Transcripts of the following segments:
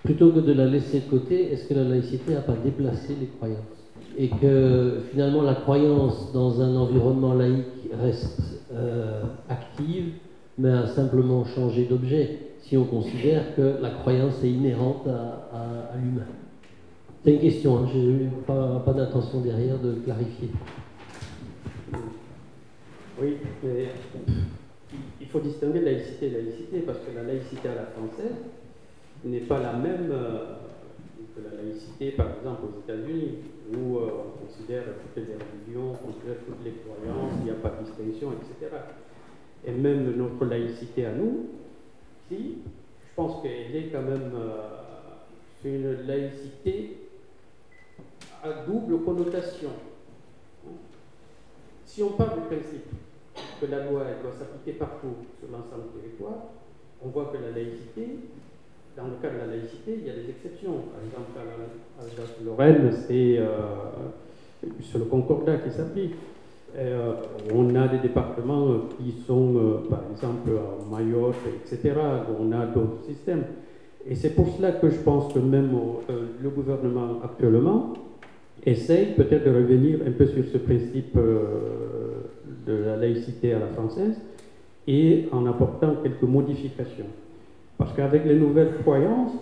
Plutôt que de la laisser de côté, est-ce que la laïcité n'a pas déplacé les croyances? Et que finalement la croyance dans un environnement laïque reste active, mais a simplement changé d'objet, si on considère que la croyance est inhérente à l'humain. C'est une question, hein, je n'ai pas d'intention derrière de clarifier. Oui, mais il faut distinguer laïcité et laïcité, parce que la laïcité à la française n'est pas la même que la laïcité, par exemple, aux États-Unis, où on considère toutes les religions, on considère toutes les croyances, il n'y a pas de distinction, etc. Et même notre laïcité à nous, si, je pense qu'elle est quand même une laïcité à double connotation. Si on part du principe que la loi elle doit s'appliquer partout sur l'ensemble du territoire, on voit que la laïcité, dans le cas de la laïcité, il y a des exceptions. Par exemple, à Alsace-Lorraine, c'est le concordat qui s'applique. On a des départements qui sont, par exemple, à Mayotte, etc., où on a d'autres systèmes. Et c'est pour cela que je pense que même le gouvernement actuellement essaye peut-être de revenir un peu sur ce principe de la laïcité à la française et en apportant quelques modifications. Parce qu'avec les nouvelles croyances,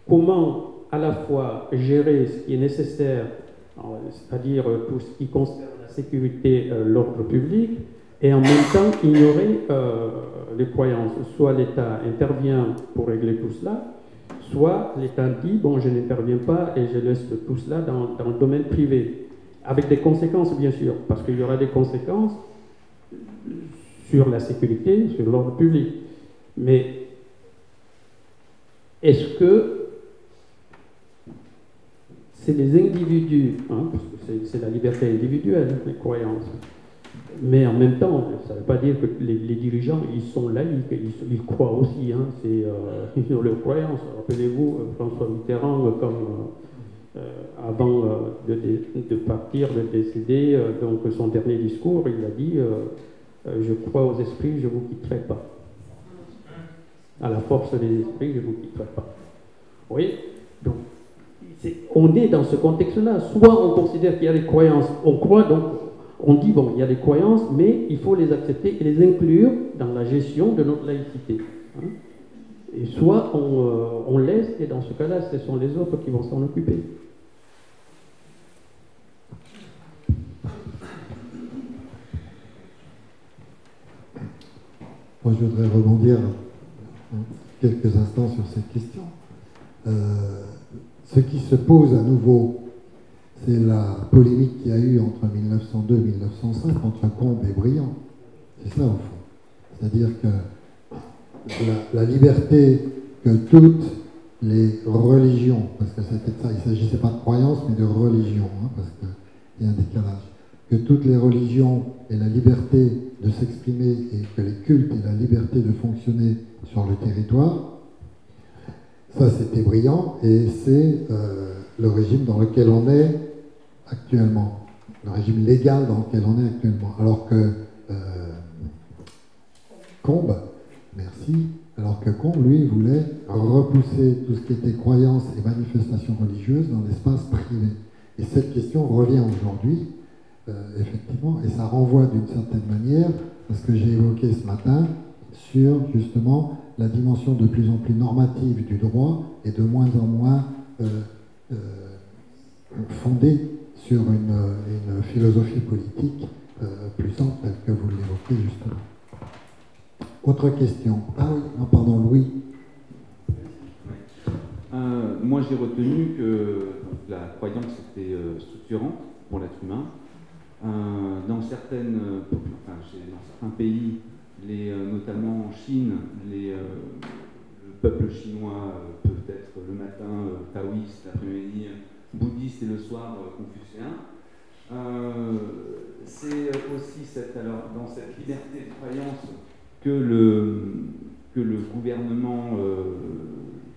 comment à la fois gérer ce qui est nécessaire, c'est-à-dire tout ce qui concerne la sécurité, l'ordre public, et en même temps ignorer les croyances. Soit l'État intervient pour régler tout cela, soit l'État dit, bon, je n'interviens pas et je laisse tout cela dans le domaine privé. Avec des conséquences, bien sûr, parce qu'il y aura des conséquences sur la sécurité, sur l'ordre public. Mais est-ce que c'est les individus, hein, parce que c'est la liberté individuelle, les croyances, mais en même temps, ça ne veut pas dire que les dirigeants, ils sont laïcs, ils croient aussi, hein, ils ont leurs croyances. Rappelez-vous, François Mitterrand, comme avant de partir, de décéder, donc son dernier discours, il a dit je crois aux esprits, je ne vous quitterai pas. À la force des esprits, je ne vous quitterai pas. Vous voyez? Donc, on est dans ce contexte-là. Soit on considère qu'il y a des croyances, on croit, donc on dit, bon, il y a des croyances, mais il faut les accepter et les inclure dans la gestion de notre laïcité. Hein? Et soit on laisse, et dans ce cas-là, ce sont les autres qui vont s'en occuper. Moi, je voudrais rebondir quelques instants sur cette question. Ce qui se pose à nouveau, c'est la polémique qu'il y a eu entre 1902 et 1905, entre Combes et Briand. C'est ça, au fond. C'est-à-dire que la liberté que toutes les religions, parce que c'était ça, il ne s'agissait pas de croyance, mais de religion, hein, parce qu'il y a un décalage, que toutes les religions aient la liberté de s'exprimer et que les cultes aient la liberté de fonctionner sur le territoire, ça c'était brillant, et c'est le régime dans lequel on est actuellement, le régime légal dans lequel on est actuellement. Alors que Combes, merci, alors que Combes, lui, voulait repousser tout ce qui était croyances et manifestations religieuses dans l'espace privé. Et cette question revient aujourd'hui, effectivement, et ça renvoie d'une certaine manière à ce que j'ai évoqué ce matin sur, justement, la dimension de plus en plus normative du droit et de moins en moins fondée sur une philosophie politique plus ample, telle que vous l'évoquez justement. Autre question. Ah oui, non, pardon, Louis. Moi, j'ai retenu que la croyance était structurante pour l'être humain. Dans certains pays, notamment en Chine, le peuple chinois peut être le matin taoïste, l'après-midi bouddhiste et le soir confucéen. C'est aussi dans cette liberté de croyance que le gouvernement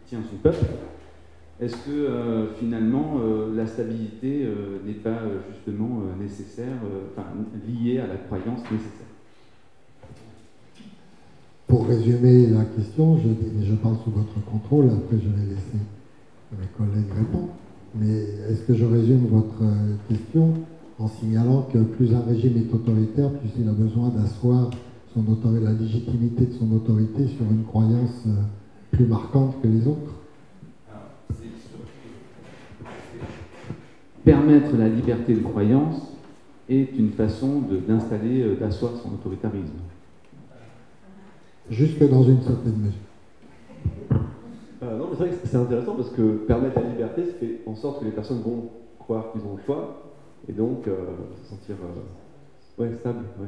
tient son peuple. Est-ce que finalement la stabilité n'est pas justement nécessaire, liée à la croyance nécessaire? Pour résumer la question, je parle sous votre contrôle, après je vais laisser collègue répond. Mais est-ce que je résume votre question en signalant que plus un régime est autoritaire, plus il a besoin d'asseoir la légitimité de son autorité sur une croyance plus marquante que les autres? Permettre la liberté de croyance est une façon d'asseoir son autoritarisme. Jusque dans une certaine mesure. Non, mais c'est vrai que c'est intéressant parce que permettre la liberté, ça fait en sorte que les personnes vont croire qu'ils ont le choix et donc se sentir stable. Ouais.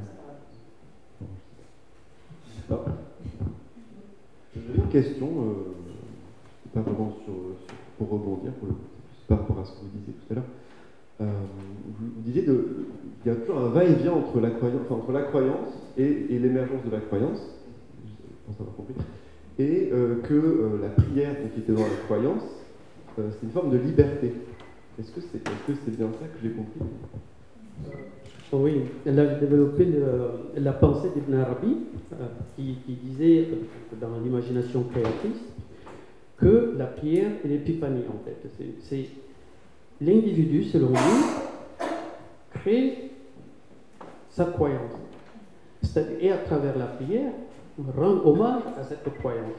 Alors, j'avais une question, pas vraiment pour rebondir, par rapport à ce que vous disiez tout à l'heure. Vous disiez qu'il y a toujours un va-et-vient entre la croyance et l'émergence de la croyance, je pense avoir compris, et que la prière, qui était dans la croyance, c'est une forme de liberté. Est-ce que c'est bien ça que j'ai compris? Oui, elle a développé la pensée d'Ibn Arabi, qui disait, dans l'imagination créatrice, que la prière est l'épiphanie, en fait. C'est l'individu, selon lui, crée sa croyance. Et à travers la prière, rend hommage à cette croyance.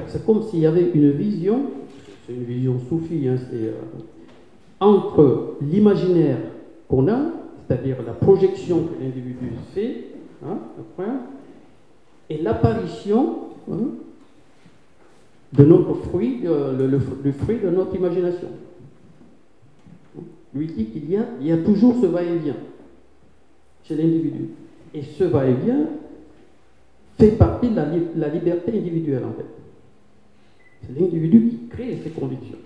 C'est comme s'il y avait une vision, c'est une vision soufie, hein, entre l'imaginaire qu'on a, c'est-à-dire la projection que l'individu fait, hein, et l'apparition de notre fruit, le fruit de notre imagination. Lui dit qu'il y a toujours ce va-et-vient chez l'individu. Et ce va-et-vient fait partie de la liberté individuelle, en fait. C'est l'individu qui crée ses convictions.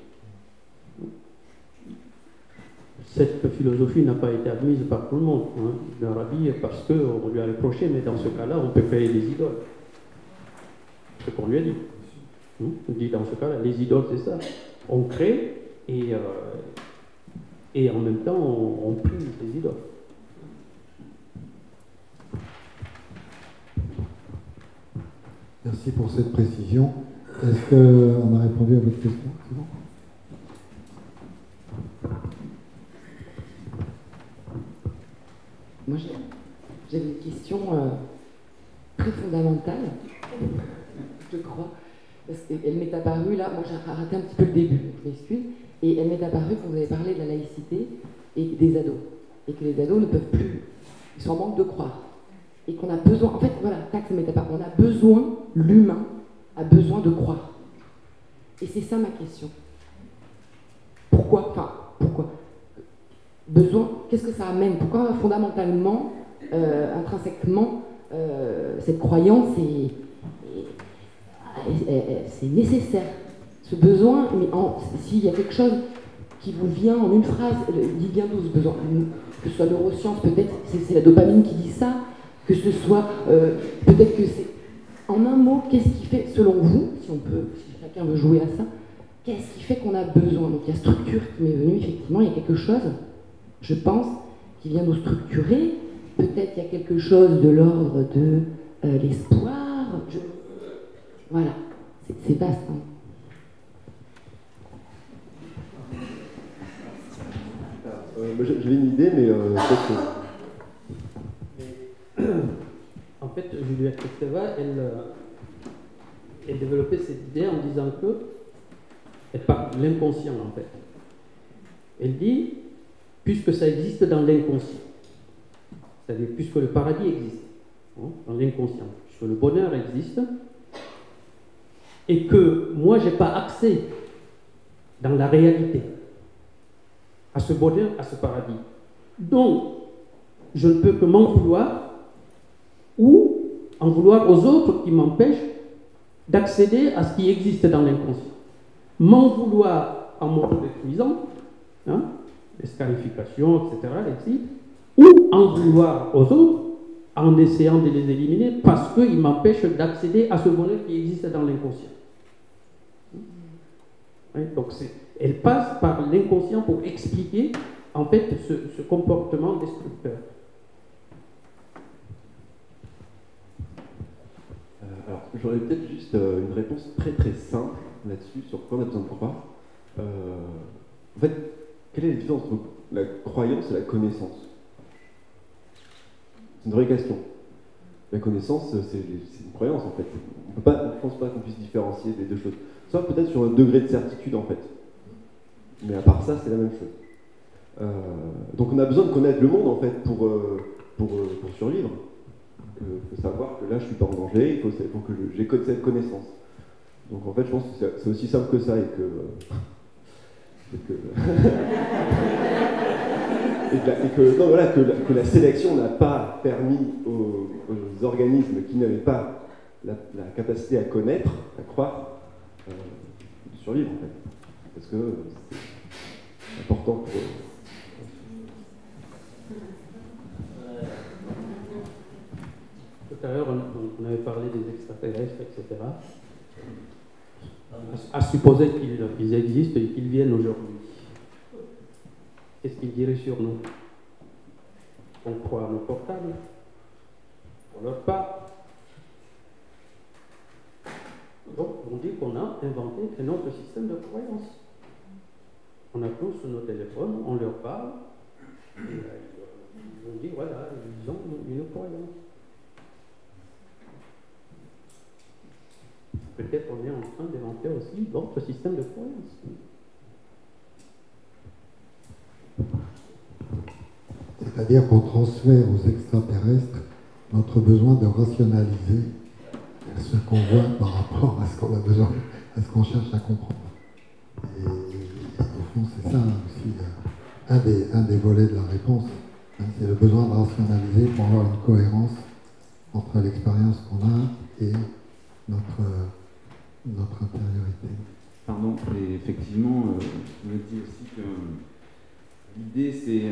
Cette philosophie n'a pas été admise par tout le monde, hein, Ibn Arabi, parce qu'on lui a reproché, mais dans ce cas-là, on peut créer des idoles. C'est ce qu'on lui a dit. On dit dans ce cas-là, les idoles, c'est ça. On crée et en même temps, on prie des idoles. Merci pour cette précision. Est-ce qu'on a répondu à votre question? C'est bon? Moi, j'avais une question très fondamentale, je crois, parce qu'elle m'est apparue là, moi j'ai raté un petit peu le début, je m'excuse, et elle m'est apparue quand vous avez parlé de la laïcité et des ados, et que les ados ne peuvent plus, ils sont en manque de croire, et qu'on a besoin, en fait, voilà, tac, ça m'est apparu, on a besoin, l'humain a besoin de croire. Et c'est ça ma question. Pourquoi? Besoin, qu'est-ce que ça amène? Pourquoi fondamentalement, intrinsèquement, cette croyance c'est nécessaire? Ce besoin, mais s'il y a quelque chose qui vous vient en une phrase, dit bien d'où ce besoin, que ce soit neurosciences, peut-être c'est la dopamine qui dit ça, que ce soit, peut-être que c'est, en un mot, qu'est-ce qui fait, selon vous, si chacun veut jouer à ça, qu'est-ce qui fait qu'on a besoin? Donc il y a structure qui m'est venue, effectivement, il y a quelque chose, je pense, qui vient nous structurer. Peut-être il y a quelque chose de l'ordre de l'espoir. Voilà, c'est vaste. Hein. J'avais une idée, mais peut-être que... En fait, Juliette Kristeva, elle développait cette idée en disant que elle parle de l'inconscient, en fait. Elle dit, puisque ça existe dans l'inconscient, c'est-à-dire puisque le paradis existe, hein, dans l'inconscient, puisque le bonheur existe, et que moi, je n'ai pas accès dans la réalité à ce bonheur, à ce paradis. Donc, je ne peux que m'en vouloir ou en vouloir aux autres qui m'empêchent d'accéder à ce qui existe dans l'inconscient. M'en vouloir en m'auto-détruisant, hein, les scarifications, etc., ou en vouloir aux autres en essayant de les éliminer parce qu'ils m'empêchent d'accéder à ce bonheur qui existe dans l'inconscient. Donc elle passe par l'inconscient pour expliquer en fait ce comportement destructeur. Alors, j'aurais peut-être juste une réponse très très simple là-dessus, sur quoi on a besoin de croire. fait, quelle est la différence entre la croyance et la connaissance? C'est une vraie question. La connaissance, c'est une croyance, en fait. On ne pense pas qu'on puisse différencier les deux choses. Sauf peut-être sur un degré de certitude, en fait. Mais à part ça, c'est la même chose. Donc on a besoin de connaître le monde, en fait, pour survivre. Il faut savoir que là, je ne suis pas en danger, il faut que j'ai cette connaissance. Donc en fait, je pense que c'est aussi simple que ça, et que la sélection n'a pas permis aux organismes qui n'avaient pas la capacité à connaître, à croire, de survivre, en fait. Parce que c'est important pour eux. Tout à l'heure, on avait parlé des extraterrestres, etc. À supposer qu'ils existent et qu'ils viennent aujourd'hui. Qu'est-ce qu'ils diraient sur nous? On croit à nos portables? On leur parle? Donc, on dit qu'on a inventé un autre système de croyance. On a tous sur nos téléphones, on leur parle, et ils ont dit, voilà, ils ont une croyance. Peut-être on est en train d'inventer aussi d'autres systèmes de croyance. C'est-à-dire qu'on transfère aux extraterrestres notre besoin de rationaliser ce qu'on voit par rapport à ce qu'on a besoin, à ce qu'on cherche à comprendre. Et au fond, c'est ça aussi un des volets de la réponse. C'est le besoin de rationaliser pour avoir une cohérence entre l'expérience qu'on a et notre intériorité. Pardon, et effectivement, je me dis aussi que l'idée, c'est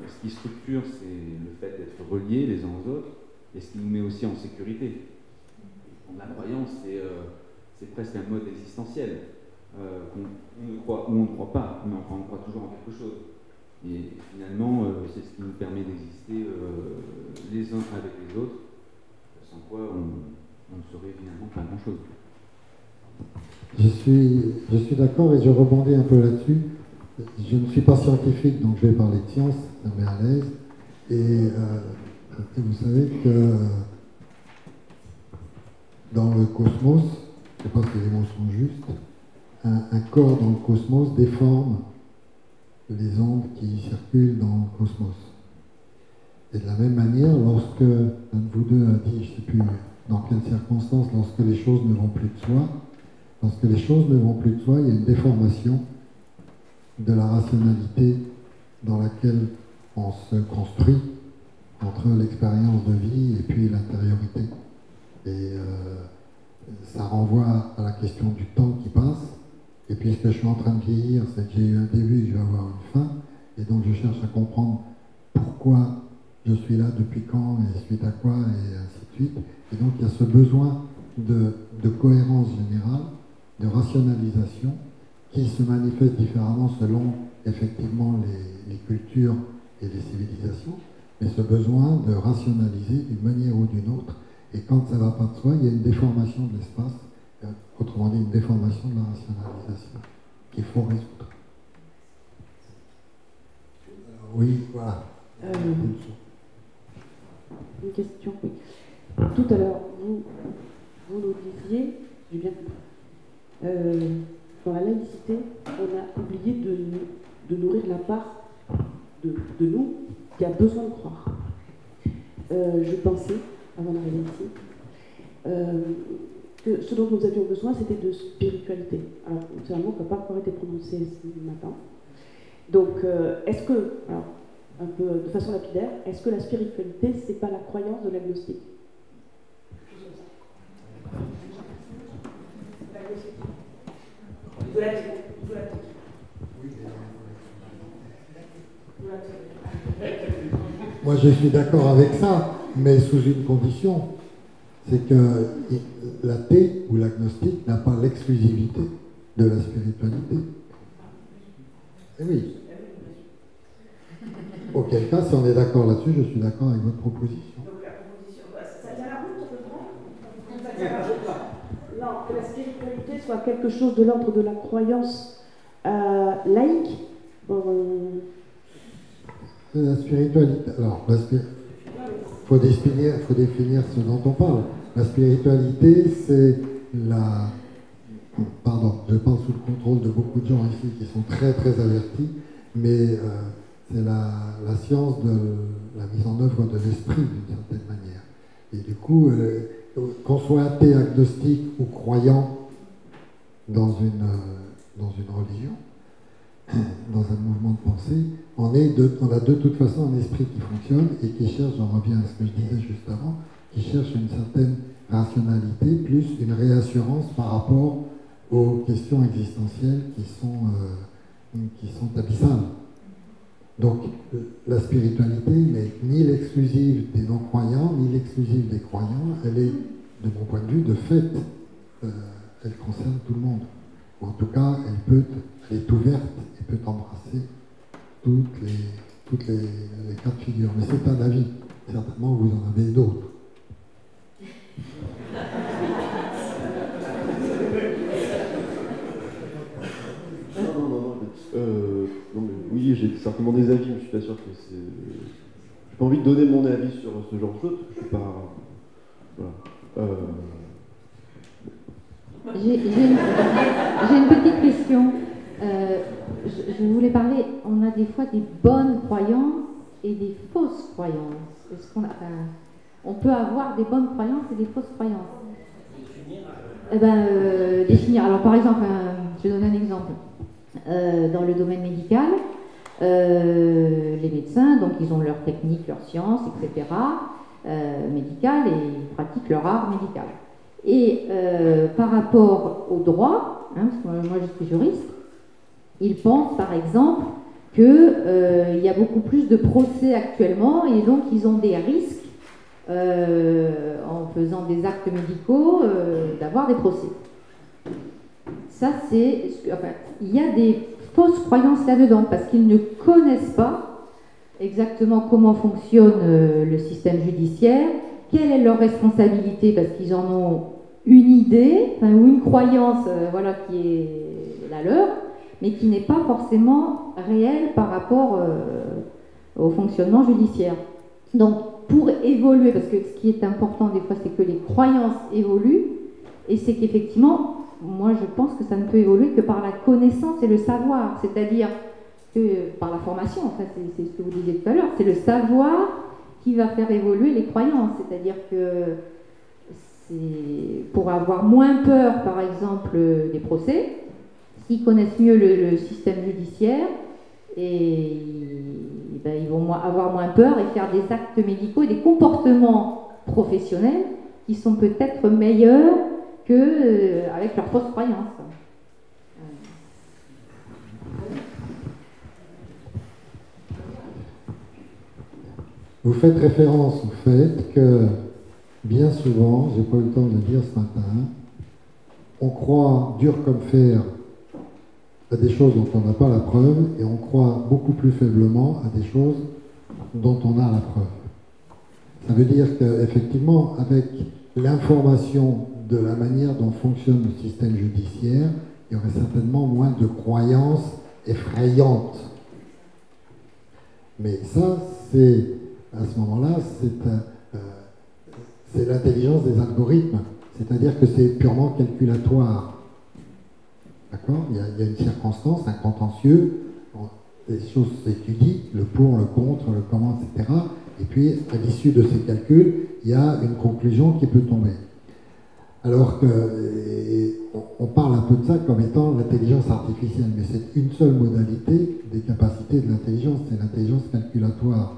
ce qui structure, c'est le fait d'être reliés les uns aux autres, et ce qui nous met aussi en sécurité. La croyance, c'est presque un mode existentiel, qu'on croit ou on ne croit pas, mais enfin on croit toujours en quelque chose. Et finalement, c'est ce qui nous permet d'exister les uns avec les autres, sans quoi on ne saurait finalement pas grand-chose. Je suis d'accord et je rebondis un peu là-dessus. Je ne suis pas scientifique, donc je vais parler de science, ça me met à l'aise. Et vous savez que dans le cosmos, je ne sais pas si les mots sont justes, un corps dans le cosmos déforme les ondes qui circulent dans le cosmos. Et de la même manière, lorsque l'un de vous deux a dit, je ne sais plus dans quelles circonstances, lorsque les choses ne vont plus de soi, lorsque les choses ne vont plus de soi, il y a une déformation de la rationalité dans laquelle on se construit entre l'expérience de vie et puis l'intériorité. Et ça renvoie à la question du temps qui passe. Et puis ce que je suis en train de vieillir, c'est que j'ai eu un début, je vais avoir une fin. Et donc je cherche à comprendre pourquoi je suis là, depuis quand, et suite à quoi, et ainsi de suite. Et donc il y a ce besoin de cohérence générale, de rationalisation, qui se manifeste différemment selon effectivement les cultures et les civilisations, mais ce besoin de rationaliser d'une manière ou d'une autre. Et quand ça ne va pas de soi, il y a une déformation de l'espace, autrement dit une déformation de la rationalisation qu'il faut résoudre. Alors, oui, voilà. Une question, oui. Tout à l'heure, vous nous disiez, j'ai bien compris, dans la laïcité, on a oublié de nourrir la part de nous qui a besoin de croire. Je pensais, avant d'arriver ici, que ce dont nous avions besoin, c'était de spiritualité. Alors, c'est un mot qui n'a pas encore été prononcé ce matin. Donc, est-ce que, alors, un peu de façon lapidaire, est-ce que la spiritualité, c'est pas la croyance de l'agnostique? Moi, je suis d'accord avec ça, mais sous une condition, c'est que l'athée ou l'agnostique n'a pas l'exclusivité de la spiritualité. Eh oui. Auquel cas, si on est d'accord là-dessus, je suis d'accord avec votre proposition. Donc la proposition, ça tient la route, on peut prendre? Ça tient la route? Non, que la spiritualité soit quelque chose de l'ordre de la croyance laïque, La spiritualité. Alors, faut définir ce dont on parle. La spiritualité, c'est la. Pardon, je parle sous le contrôle de beaucoup de gens ici qui sont très très avertis, mais c'est la science de la mise en œuvre de l'esprit d'une certaine manière. Et du coup, qu'on soit athée, agnostique ou croyant dans une religion, dans un mouvement de pensée, on a de toute façon un esprit qui fonctionne et qui cherche, j'en reviens à ce que je disais juste avant, qui cherche une certaine rationalité plus une réassurance par rapport aux questions existentielles qui sont abyssales. Donc la spiritualité n'est ni l'exclusive des non-croyants, ni l'exclusive des croyants, elle est, de mon point de vue, de fait, elle concerne tout le monde. Ou en tout cas, elle est ouverte et peut embrasser toutes les cas de figure. Mais c'est un avis. Certainement, vous en avez d'autres. Non, mais oui, j'ai certainement des avis, mais je suis pas sûr que c'est. J'ai pas envie de donner mon avis sur ce genre de choses, parce que je suis pas. Voilà. J'ai une petite question. Je voulais parler, on a des fois des bonnes croyances et des fausses croyances. Est-ce on peut avoir des bonnes croyances et des fausses croyances? Définir. Alors par exemple, je vais donner un exemple. Dans le domaine médical, les médecins, donc ils ont leur technique, leur science, etc., médicale, et ils pratiquent leur art médical. Et par rapport au droit, parce que moi je suis juriste, ils pensent par exemple qu'il y a beaucoup plus de procès actuellement et donc ils ont des risques en faisant des actes médicaux d'avoir des procès. Ça c'est... Enfin, il y a des fausses croyances là-dedans parce qu'ils ne connaissent pas exactement comment fonctionne le système judiciaire, quelle est leur responsabilité parce qu'ils en ont une idée, ou une croyance qui est la leur, mais qui n'est pas forcément réelle par rapport au fonctionnement judiciaire. Donc, pour évoluer, parce que ce qui est important des fois, c'est que les croyances évoluent, et c'est qu'effectivement, moi je pense que ça ne peut évoluer que par la connaissance et le savoir, c'est-à-dire que par la formation, enfin, c'est ce que vous disiez tout à l'heure, c'est le savoir qui va faire évoluer les croyances, c'est-à-dire que pour avoir moins peur, par exemple, des procès, s'ils connaissent mieux le système judiciaire, et ils vont avoir moins peur et faire des actes médicaux et des comportements professionnels qui sont peut-être meilleurs qu'avec leurs fausses croyances. Vous faites référence au fait que bien souvent, j'ai pas eu le temps de le dire ce matin, on croit dur comme fer à des choses dont on n'a pas la preuve et on croit beaucoup plus faiblement à des choses dont on a la preuve. Ça veut dire qu'effectivement, avec l'information de la manière dont fonctionne le système judiciaire, il y aurait certainement moins de croyances effrayantes. Mais ça, c'est, à ce moment-là, c'est l'intelligence des algorithmes. C'est-à-dire que c'est purement calculatoire. D'accord ? Il y a une circonstance, un contentieux, les choses s'étudient, le pour, le contre, le comment, etc. Et puis, à l'issue de ces calculs, il y a une conclusion qui peut tomber. Alors qu'on parle un peu de ça comme étant l'intelligence artificielle, mais c'est une seule modalité des capacités de l'intelligence, c'est l'intelligence calculatoire.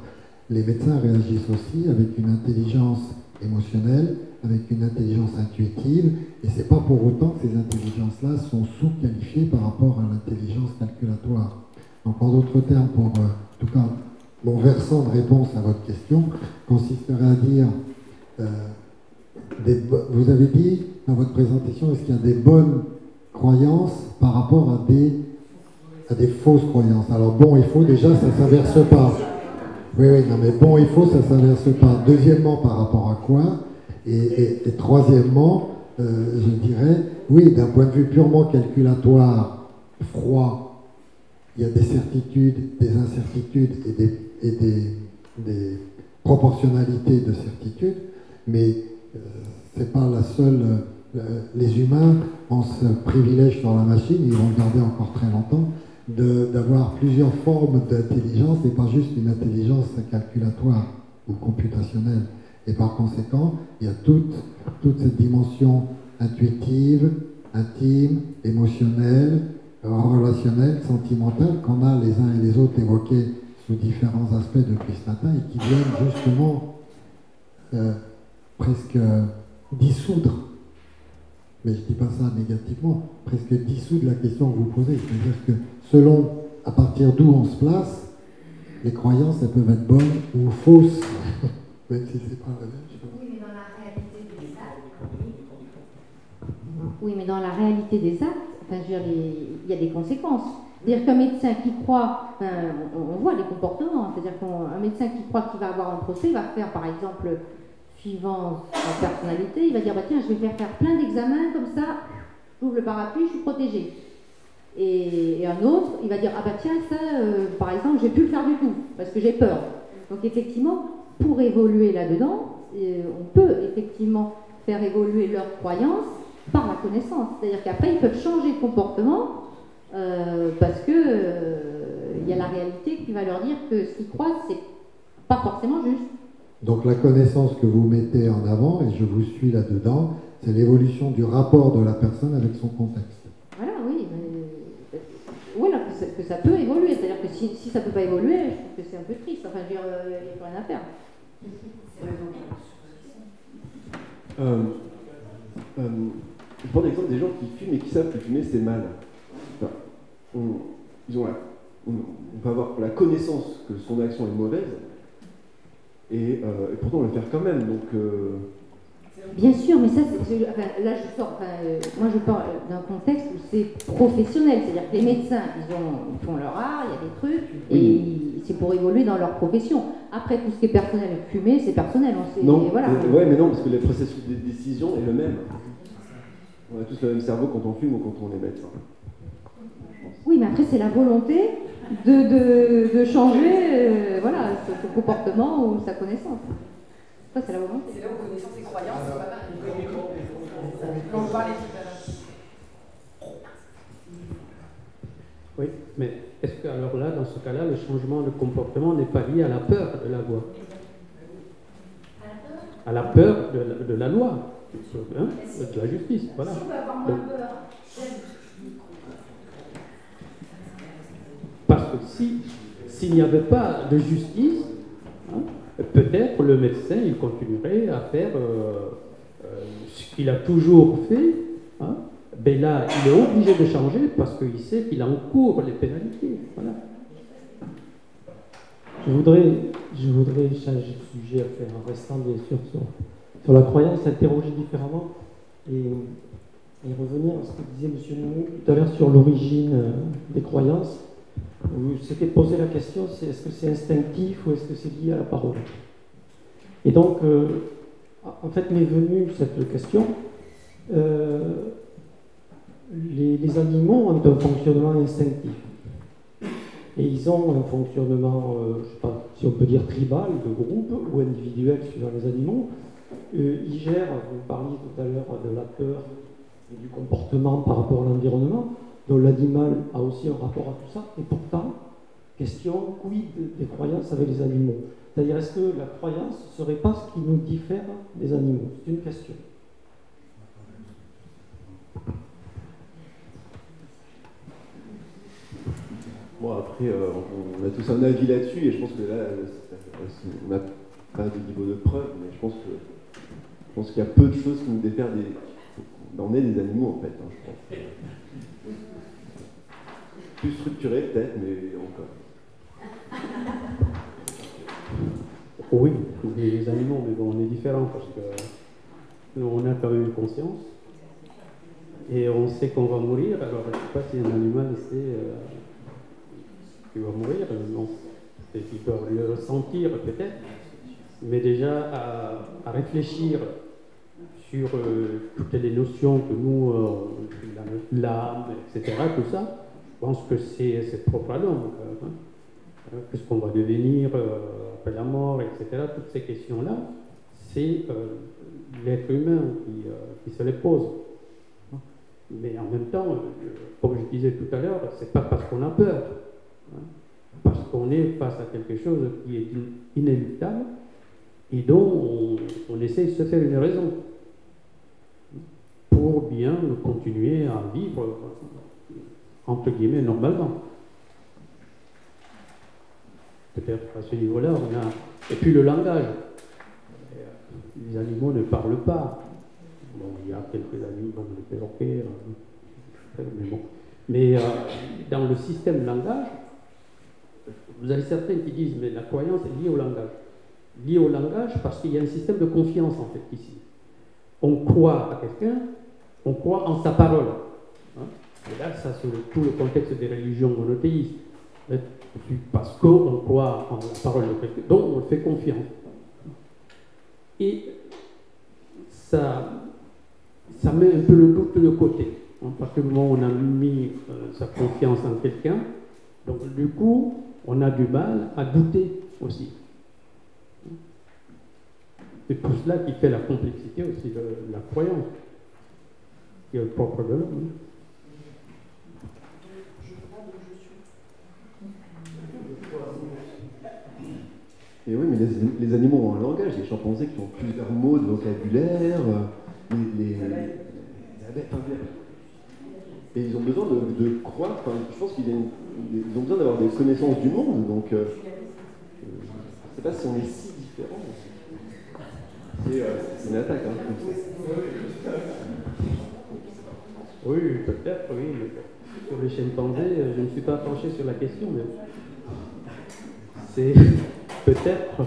Les médecins réagissent aussi avec une intelligence émotionnelle, avec une intelligence intuitive, et c'est pas pour autant que ces intelligences-là sont sous-qualifiées par rapport à l'intelligence calculatoire. Donc en d'autres termes, pour en tout cas mon versant de réponse à votre question consisterait à dire vous avez dit dans votre présentation, est-ce qu'il y a des bonnes croyances par rapport à des fausses croyances? Alors bon et faux, déjà, ça ne s'inverse pas. Oui, non, mais bon et faux, ça ne s'inverse pas. Deuxièmement, par rapport à quoi? Et troisièmement, je dirais, oui, d'un point de vue purement calculatoire, froid, il y a des certitudes, des incertitudes et des proportionnalités de certitudes, mais c'est pas la seule. Les humains ont ce privilège sur la machine, ils vont le garder encore très longtemps, d'avoir plusieurs formes d'intelligence et pas juste une intelligence calculatoire ou computationnelle. Et par conséquent, il y a toute cette dimension intuitive, intime, émotionnelle, relationnelle, sentimentale qu'on a les uns et les autres évoqués sous différents aspects depuis ce matin et qui viennent justement presque dissoudre, mais je ne dis pas ça négativement, presque dissoudre la question que vous posez. C'est-à-dire que selon à partir d'où on se place, les croyances, elles peuvent être bonnes ou fausses, même si c'est pas la même chose. Oui, mais dans la réalité des actes, oui, mais dans la réalité des actes, enfin, je veux dire, il y a des conséquences. C'est-à-dire qu'un médecin qui croit, enfin, on voit les comportements, c'est-à-dire qu'un médecin qui croit qu'il va avoir un procès, il va faire par exemple, suivant sa personnalité, il va dire bah, tiens, je vais faire plein d'examens comme ça, j'ouvre le parapluie, je suis protégé. Et un autre, il va dire ah bah tiens, ça, par exemple, je vais plus le faire du tout, parce que j'ai peur. Donc effectivement, pour évoluer là-dedans, on peut effectivement faire évoluer leurs croyances par la connaissance. C'est-à-dire qu'après, ils peuvent changer de comportement parce que il y a la réalité qui va leur dire que ce qu'ils croient, c'est pas forcément juste. Donc la connaissance que vous mettez en avant, et je vous suis là-dedans, c'est l'évolution du rapport de la personne avec son contexte. Voilà, oui. Voilà, que ça peut évoluer. C'est-à-dire que si ça ne peut pas évoluer, je trouve que c'est un peu triste. Enfin, je veux dire, il n'y a plus rien à faire. Je prends l'exemple des gens qui fument et qui savent que fumer c'est mal. Enfin, on peut avoir la connaissance que son action est mauvaise et pourtant on va le faire quand même. Donc, bien sûr, mais ça, là je sors. Moi je parle d'un contexte où c'est professionnel, c'est-à-dire que les médecins ils font leur art, il y a des trucs et c'est pour évoluer dans leur profession. Après tout ce qui est personnel, fumer c'est personnel. Non, voilà. Ouais, mais non, parce que le processus de décision est le même. On a tous le même cerveau quand on fume ou quand on est médecin. Oui, mais après, c'est la volonté de changer voilà, son comportement ou sa connaissance. Ça, c'est la volonté. C'est là où connaissance et croyance, c'est pas pareil. On parlait tout à l'heure. Oui, mais est-ce que alors là, dans ce cas-là, le changement de comportement n'est pas lié à la peur de la loi? À la peur de la loi, hein, de la justice, voilà. Donc, parce que s'il n'y avait pas de justice, hein, peut-être le médecin il continuerait à faire ce qu'il a toujours fait. Hein, mais là, il est obligé de changer parce qu'il sait qu'il encourt les pénalités. Voilà. Je voudrais changer de sujet, en restant bien sûr sur la croyance, interroger différemment et revenir à ce que disait M. Nounou tout à l'heure sur l'origine des croyances. C'était de poser la question, est-ce que c'est instinctif ou est-ce que c'est lié à la parole? Et donc, en fait, m'est venue cette question. Les animaux ont un fonctionnement instinctif. Et ils ont un fonctionnement, je ne sais pas si on peut dire tribal, de groupe ou individuel suivant les animaux. Ils gèrent, vous parliez tout à l'heure de la peur et du comportement par rapport à l'environnement. Donc l'animal a aussi un rapport à tout ça, et pourtant, question, quid des croyances avec les animaux? C'est-à-dire, est-ce que la croyance ne serait pas ce qui nous diffère des animaux? C'est une question. Bon, après, on a tous un avis là-dessus, et je pense que là, on n'a pas de niveau de preuve, mais je pense qu'il y a peu de choses qui nous diffèrent on est des animaux, en fait, hein, je pense. Plus structuré peut-être, mais encore. Oui, les animaux, mais bon, on est différents parce que nous, on a quand même une conscience et on sait qu'on va mourir. Alors, je ne sais pas si un animal sait qu'il va mourir, non. Et qu'il peut le ressentir peut-être, mais déjà à réfléchir sur toutes les notions que nous, l'âme, etc., tout ça, pense que c'est propre à l'homme. Qu'est-ce qu'on va devenir après la mort, etc. Toutes ces questions-là, c'est l'être humain qui se les pose. Mais en même temps, comme je disais tout à l'heure, c'est pas parce qu'on a peur, parce qu'on est face à quelque chose qui est inéluctable et dont on essaie de se faire une raison pour bien continuer à vivre, entre guillemets, normalement. Peut-être à ce niveau-là, on a... Et puis le langage. Les animaux ne parlent pas. Bon, il y a quelques animaux, les perroquets, mais bon. Mais dans le système langage, vous avez certains qui disent, mais la croyance est liée au langage. Liée au langage parce qu'il y a un système de confiance, en fait, ici. On croit à quelqu'un, on croit en sa parole. Et là, ça, c'est tout le contexte des religions monothéistes. Parce qu'on croit en la parole de quelqu'un, donc on fait confiance. Et ça met un peu le doute de côté. À partir du moment où on a mis sa confiance en quelqu'un, donc du coup, on a du mal à douter aussi. C'est tout cela qui fait la complexité aussi de la croyance, qui est propre de l'homme. Et oui, mais les animaux ont un langage, les chimpanzés qui ont plusieurs mots de vocabulaire, les abeilles, et ils ont besoin de croire, je pense qu'ils ont besoin d'avoir des connaissances du monde, donc je ne sais pas si on est si différents. C'est une attaque, Oui, peut-être, oui. Mais sur les chimpanzés, je ne suis pas penché sur la question, mais c'est peut-être.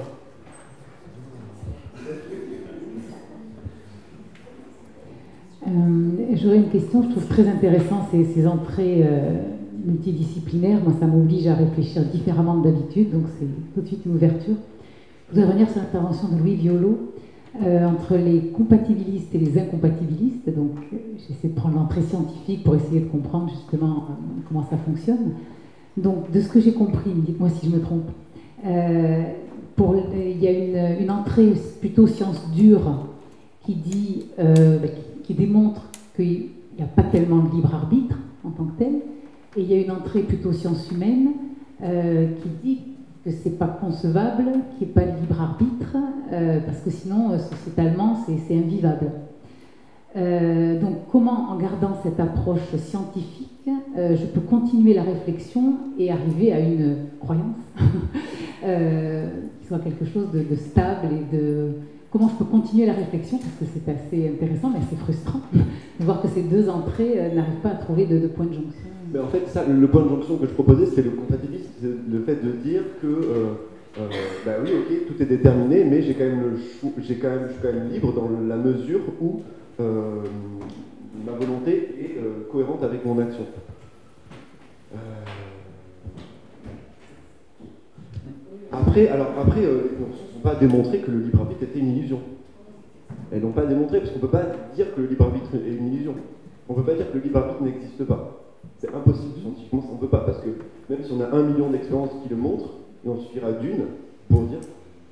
J'aurais une question, je trouve très intéressant ces entrées multidisciplinaires. Moi, ça m'oblige à réfléchir différemment d'habitude, donc c'est tout de suite une ouverture. Je voudrais revenir sur l'intervention de Louis Violo entre les compatibilistes et les incompatibilistes. Donc, j'essaie de prendre l'entrée scientifique pour essayer de comprendre justement comment ça fonctionne. Donc, de ce que j'ai compris, dites-moi si je me trompe, il y a une entrée plutôt science dure qui dit, qui démontre qu'il n'y a pas tellement de libre arbitre en tant que tel, et il y a une entrée plutôt science humaine qui dit que c'est pas concevable, qu'il n'y ait pas de libre arbitre, parce que sinon, sociétalement, c'est invivable. Donc, comment, en gardant cette approche scientifique, je peux continuer la réflexion et arriver à une croyance qui soit quelque chose de stable et de... Comment je peux continuer la réflexion, parce que c'est assez intéressant, mais assez frustrant de voir que ces deux entrées n'arrivent pas à trouver de point de jonction. Mais en fait, ça, le point de jonction que je proposais, c'est le compatibilisme, c'est le fait de dire que, bah oui, ok, tout est déterminé, mais j'ai quand même je suis quand même libre dans la mesure où ma volonté est cohérente avec mon action. Après, on ne pas démontrer que le libre arbitre était une illusion. Elles n'ont pas démontré, parce qu'on ne peut pas dire que le libre arbitre est une illusion. On ne peut pas dire que le libre arbitre n'existe pas. C'est impossible, scientifiquement, on ne peut pas, parce que même si on a 1 million d'expériences qui le montrent, il en suffira d'une pour dire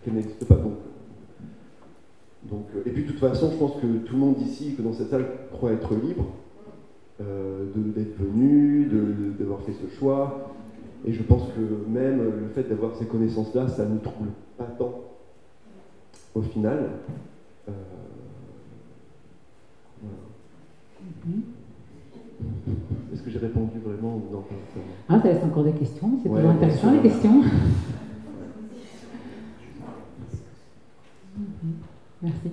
qu'elle n'existe pas. Donc, et puis de toute façon, je pense que tout le monde ici, que dans cette salle, croit être libre d'être venu, d'avoir fait ce choix. Et je pense que même le fait d'avoir ces connaissances-là, ça ne nous trouble pas tant au final. Voilà. Est-ce que j'ai répondu vraiment ou non? Ah, ça laisse encore des questions, c'est ouais, toujours intéressant les questions. Merci.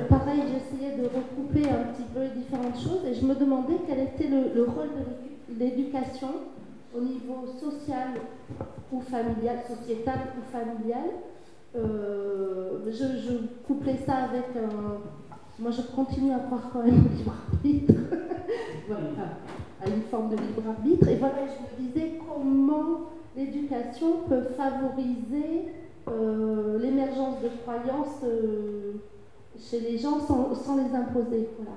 Pareil, j'essayais de recouper un petit peu différentes choses et je me demandais quel était le rôle de l'éducation au niveau social ou familial, sociétal ou familial. Je couplais ça avec moi je continue à croire quand même au libre arbitre, voilà, à une forme de libre arbitre, et voilà, je me disais comment l'éducation peut favoriser l'émergence de croyances chez les gens sans les imposer. Voilà.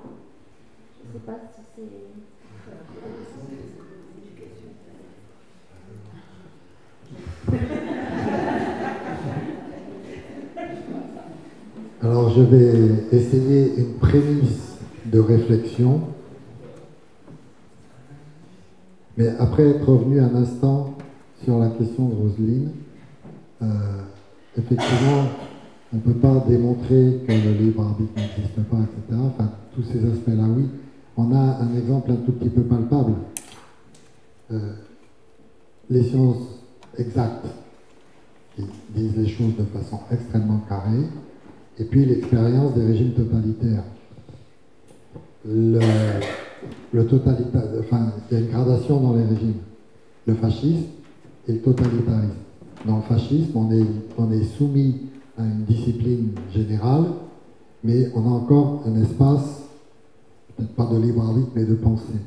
Je ne sais pas si c'est... Alors je vais essayer une prémisse de réflexion, mais après être revenu un instant sur la question de Roselyne, effectivement, on ne peut pas démontrer que le libre arbitre n'existe pas, etc. Enfin, tous ces aspects-là, oui. On a un exemple un tout petit peu palpable. Les sciences exactes, qui disent les choses de façon extrêmement carrée, et puis l'expérience des régimes totalitaires. Le totalitaire, enfin, il y a une gradation dans les régimes. Le fascisme et le totalitarisme. Dans le fascisme, on est soumis à une discipline générale, mais on a encore un espace, peut-être pas de libre arbitre, mais de pensée.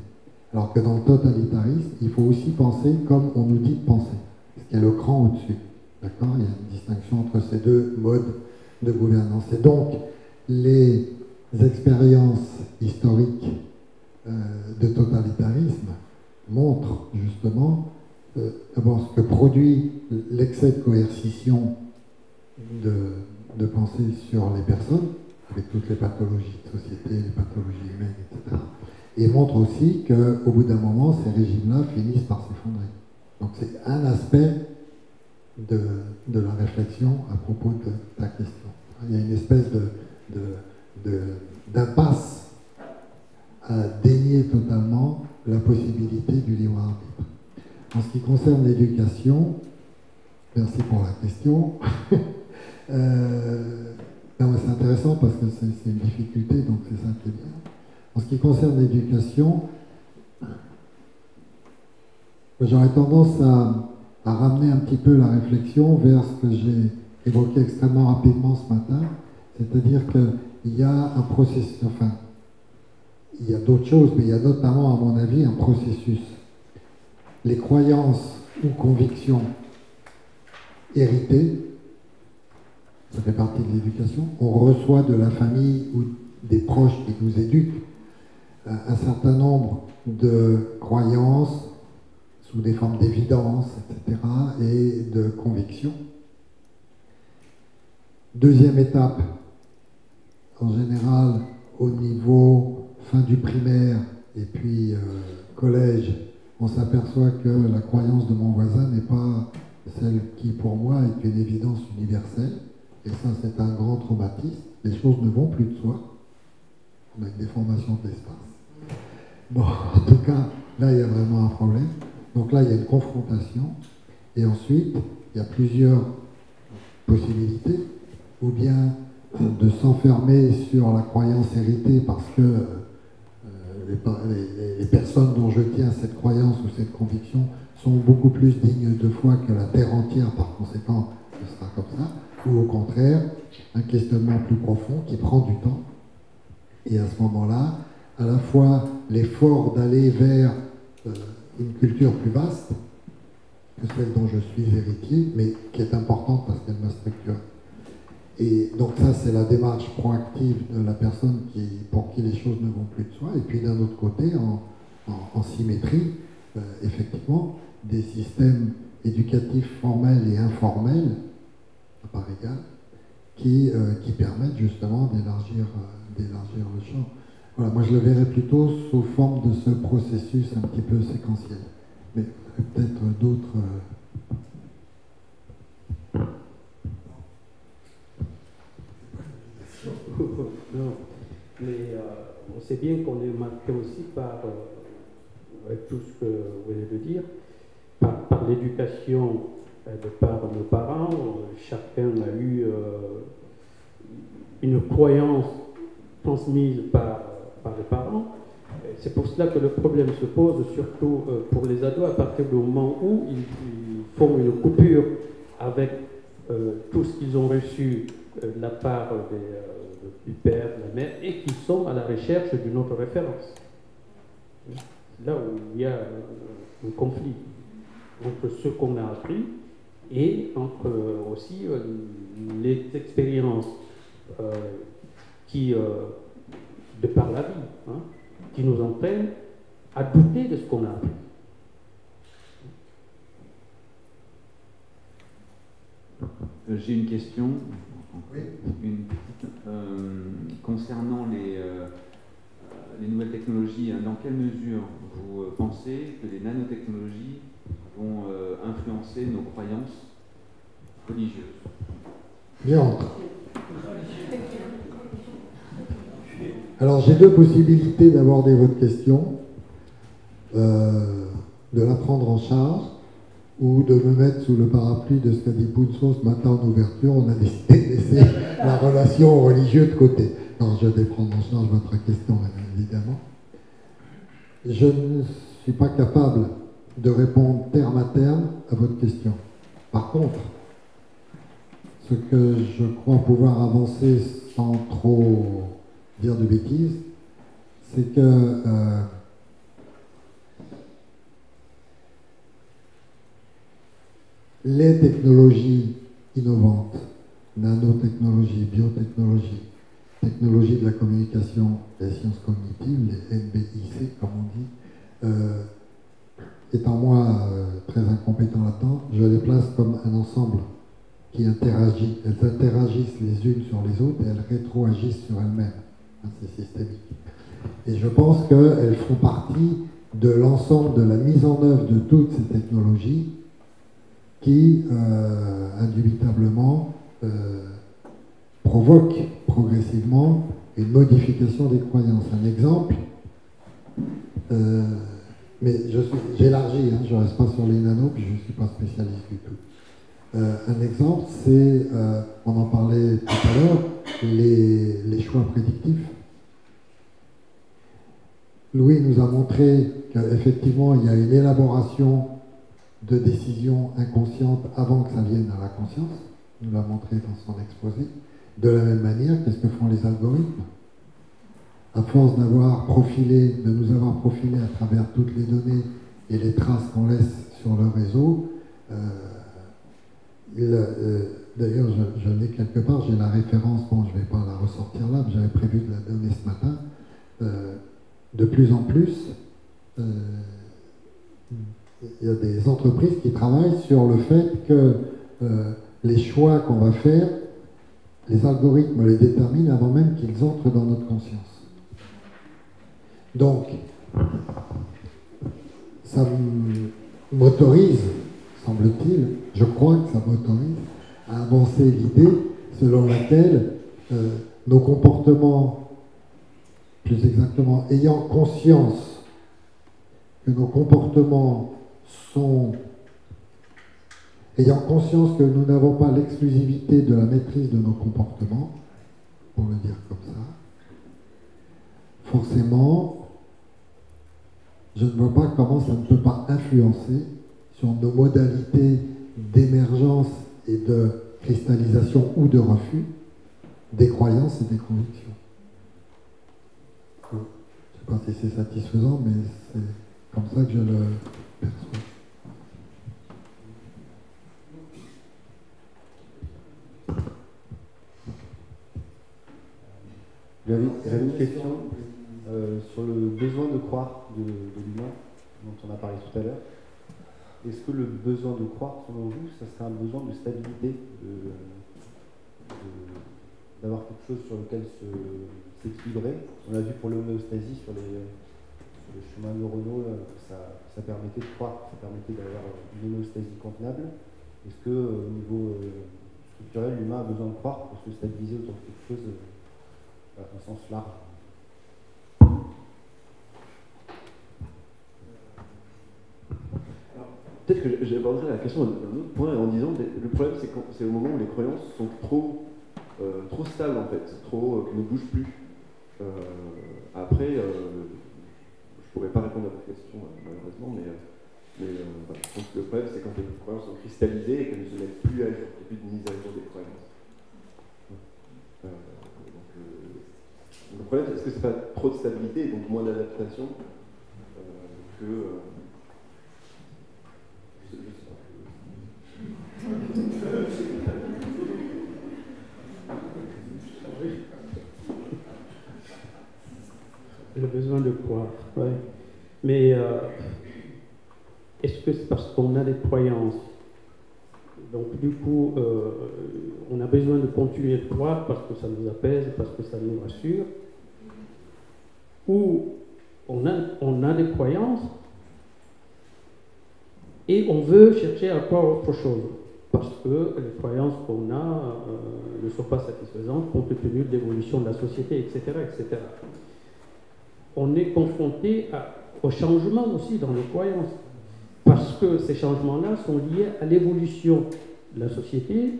Alors que dans le totalitarisme, il faut aussi penser comme on nous dit de penser, ce qui est le cran au-dessus. D'accord ? Il y a une distinction entre ces deux modes de gouvernance. Et donc, les expériences historiques de totalitarisme montrent justement d'abord ce que produit l'excès de coercition de penser sur les personnes, avec toutes les pathologies de société, les pathologies humaines, etc. Et montre aussi qu'au bout d'un moment, ces régimes-là finissent par s'effondrer. Donc c'est un aspect de la réflexion à propos de ta question. Il y a une espèce d'impasse à dénier totalement la possibilité du libre arbitre. En ce qui concerne l'éducation, merci pour la question. C'est intéressant parce que c'est une difficulté, donc c'est ça qui est bien. En ce qui concerne l'éducation, j'aurais tendance à ramener un petit peu la réflexion vers ce que j'ai évoqué extrêmement rapidement ce matin, c'est-à-dire qu'il y a un processus, enfin, il y a d'autres choses, mais il y a notamment, à mon avis, un processus. Les croyances ou convictions héritées, ça fait partie de l'éducation, on reçoit de la famille ou des proches qui nous éduquent un certain nombre de croyances sous des formes d'évidence, etc., et de convictions. Deuxième étape, en général, au niveau fin du primaire et puis collège, on s'aperçoit que la croyance de mon voisin n'est pas celle qui, pour moi, est une évidence universelle. Et ça, c'est un grand traumatisme. Les choses ne vont plus de soi. On a une déformation de l'espace. Bon, en tout cas, là, il y a vraiment un problème. Donc là, il y a une confrontation. Et ensuite, il y a plusieurs possibilités. Ou bien de s'enfermer sur la croyance héritée parce que les personnes dont je tiens cette croyance ou cette conviction sont beaucoup plus dignes de foi que la terre entière, par conséquent, ce sera comme ça. Ou au contraire, un questionnement plus profond qui prend du temps. Et à ce moment-là, à la fois l'effort d'aller vers une culture plus vaste que celle dont je suis héritier, mais qui est importante parce qu'elle m'a structuré. Et donc ça, c'est la démarche proactive de la personne pour qui les choses ne vont plus de soi. Et puis d'un autre côté, en symétrie, effectivement, des systèmes éducatifs formels et informels, à part égale, qui permettent justement d'élargir le champ. Voilà, moi je le verrais plutôt sous forme de ce processus un petit peu séquentiel. Mais peut-être d'autres... Non, mais on sait bien qu'on est marqué aussi par, avec tout ce que vous venez de dire, par l'éducation de par nos parents. Chacun a eu une croyance transmise par les parents. C'est pour cela que le problème se pose, surtout pour les ados, à partir du moment où ils font une coupure avec tout ce qu'ils ont reçu de la part du père, de la mère, et qui sont à la recherche d'une autre référence. Là où il y a un conflit entre ce qu'on a appris et entre aussi les expériences qui, de par la vie, hein, qui nous entraînent à douter de ce qu'on a appris. J'ai une question. Oui. Concernant les nouvelles technologies, dans quelle mesure vous pensez que les nanotechnologies vont influencer nos croyances religieuses? Bien. Alors j'ai deux possibilités d'aborder votre question, de la prendre en charge ou de me mettre sous le parapluie de ce qu'a dit Punso ce matin en ouverture. On a décidé de laisser la relation religieuse de côté. Non, je vais prendre en charge votre question, bien évidemment. Je ne suis pas capable de répondre terme à terme à votre question. Par contre, ce que je crois pouvoir avancer sans trop dire de bêtises, c'est que les technologies innovantes, nanotechnologie, biotechnologie, technologie de la communication et des sciences cognitives, les NBIC comme on dit, étant moi très incompétent là-dedans, je les place comme un ensemble qui interagit. Elles interagissent les unes sur les autres et elles rétroagissent sur elles-mêmes. C'est systémique. Et je pense qu'elles font partie de l'ensemble de la mise en œuvre de toutes ces technologies qui, indubitablement, provoquent progressivement une modification des croyances. Un exemple, mais j'élargis, je ne reste pas sur les nanos, puis je ne suis pas spécialiste du tout. Un exemple, c'est, on en parlait tout à l'heure, les choix prédictifs. Louis nous a montré qu'effectivement, il y a une élaboration de décisions inconscientes avant que ça vienne à la conscience. Il nous l'a montré dans son exposé. De la même manière, qu'est-ce que font les algorithmes? À force de nous avoir profilé à travers toutes les données et les traces qu'on laisse sur le réseau, d'ailleurs, je l'ai quelque part, j'ai la référence, bon, je ne vais pas la ressortir là, mais j'avais prévu de la donner ce matin. De plus en plus, il y a des entreprises qui travaillent sur le fait que les choix qu'on va faire, les algorithmes les déterminent avant même qu'ils entrent dans notre conscience. Donc, ça m'autorise, semble-t-il, je crois que ça m'autorise à avancer l'idée selon laquelle nos comportements, plus exactement, ayant conscience que nos comportements sont... Ayant conscience que nous n'avons pas l'exclusivité de la maîtrise de nos comportements, pour le dire comme ça, forcément, je ne vois pas comment ça ne peut pas influencer sur nos modalités d'émergence et de cristallisation ou de refus des croyances et des convictions. Je ne sais pas si c'est satisfaisant, mais c'est comme ça que je le perçois. J'avais une question sur le besoin de croire de l'humain, dont on a parlé tout à l'heure. Est-ce que le besoin de croire, selon vous, ça serait un besoin de stabilité, d'avoir quelque chose sur lequel s'équilibrer? On a vu pour l'homéostasie, sur les chemins neuronaux, que ça permettait de croire, ça permettait d'avoir une homéostasie contenable. Est-ce que, au niveau structurel, l'humain a besoin de croire pour se stabiliser autour de quelque chose un sens large? Peut-être que j'aborderai la question d'un autre point en disant que le problème c'est au moment où les croyances sont trop stables en fait, qui ne bougent plus. Après, je ne pourrais pas répondre à votre question malheureusement, mais voilà, je pense que le problème c'est quand les croyances sont cristallisées et qu'elles ne se mettent plus à jour, il n'y a plus de mise à jour des croyances. Le problème, est-ce que c'est pas trop de stabilité et donc moins d'adaptation que... je sais pas. besoin de croire, ouais. Mais est-ce que c'est parce qu'on a des croyances? Donc du coup, on a besoin de continuer de croire parce que ça nous apaise, parce que ça nous rassure, ou on a des croyances et on veut chercher à croire autre chose parce que les croyances qu'on a ne sont pas satisfaisantes compte tenu de l'évolution de la société, etc., etc. On est confronté au changement aussi dans nos croyances parce que ces changements-là sont liés à l'évolution de la société,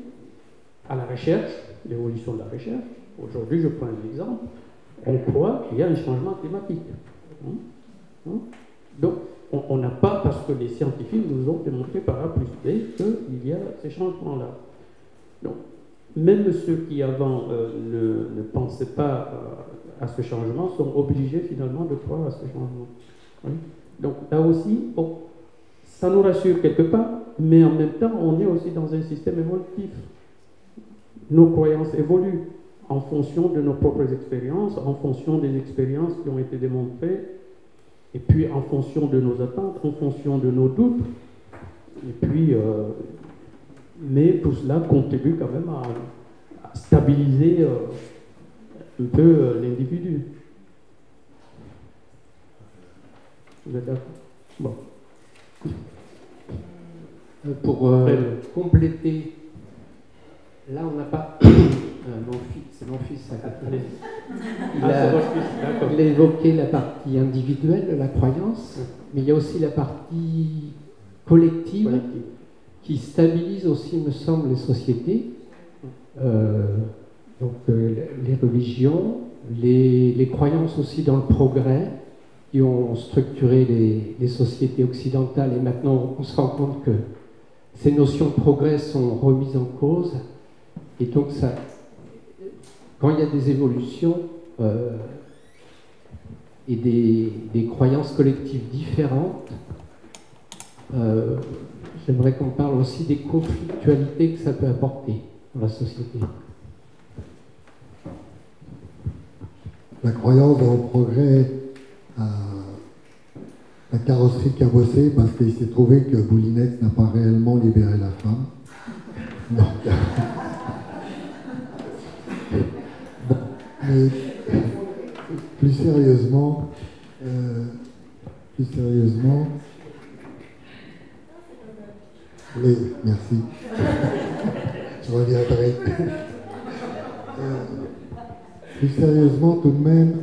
à la recherche, l'évolution de la recherche. Aujourd'hui, je prends un exemple, on croit qu'il y a un changement climatique. Donc, on n'a pas, parce que les scientifiques nous ont démontré par A plus B qu'il y a ces changements-là. Donc, même ceux qui avant ne pensaient pas à ce changement sont obligés finalement de croire à ce changement. Donc là aussi, ça nous rassure quelque part, mais en même temps, on est aussi dans un système évolutif. Nos croyances évoluent en fonction de nos propres expériences, en fonction des expériences qui ont été démontrées, et puis en fonction de nos attentes, en fonction de nos doutes. Et puis, mais tout cela contribue quand même à stabiliser un peu l'individu. Vous êtes d'accord? Bon. Pour compléter, là on n'a pas. C'est mon fils. Il a évoqué la partie individuelle de la croyance, mais il y a aussi la partie collective qui stabilise aussi, me semble, les sociétés. Donc les religions, les croyances aussi dans le progrès, qui ont structuré les sociétés occidentales, et maintenant on se rend compte que ces notions de progrès sont remises en cause, et donc ça, quand il y a des évolutions et des croyances collectives différentes, j'aimerais qu'on parle aussi des conflictualités que ça peut apporter dans la société. La croyance dans le progrès, la carrosserie cabossée parce qu'il s'est trouvé que Moulinex n'a pas réellement libéré la femme. Non. Mais plus sérieusement, oui, merci. Je reviendrai. Plus sérieusement, tout de même,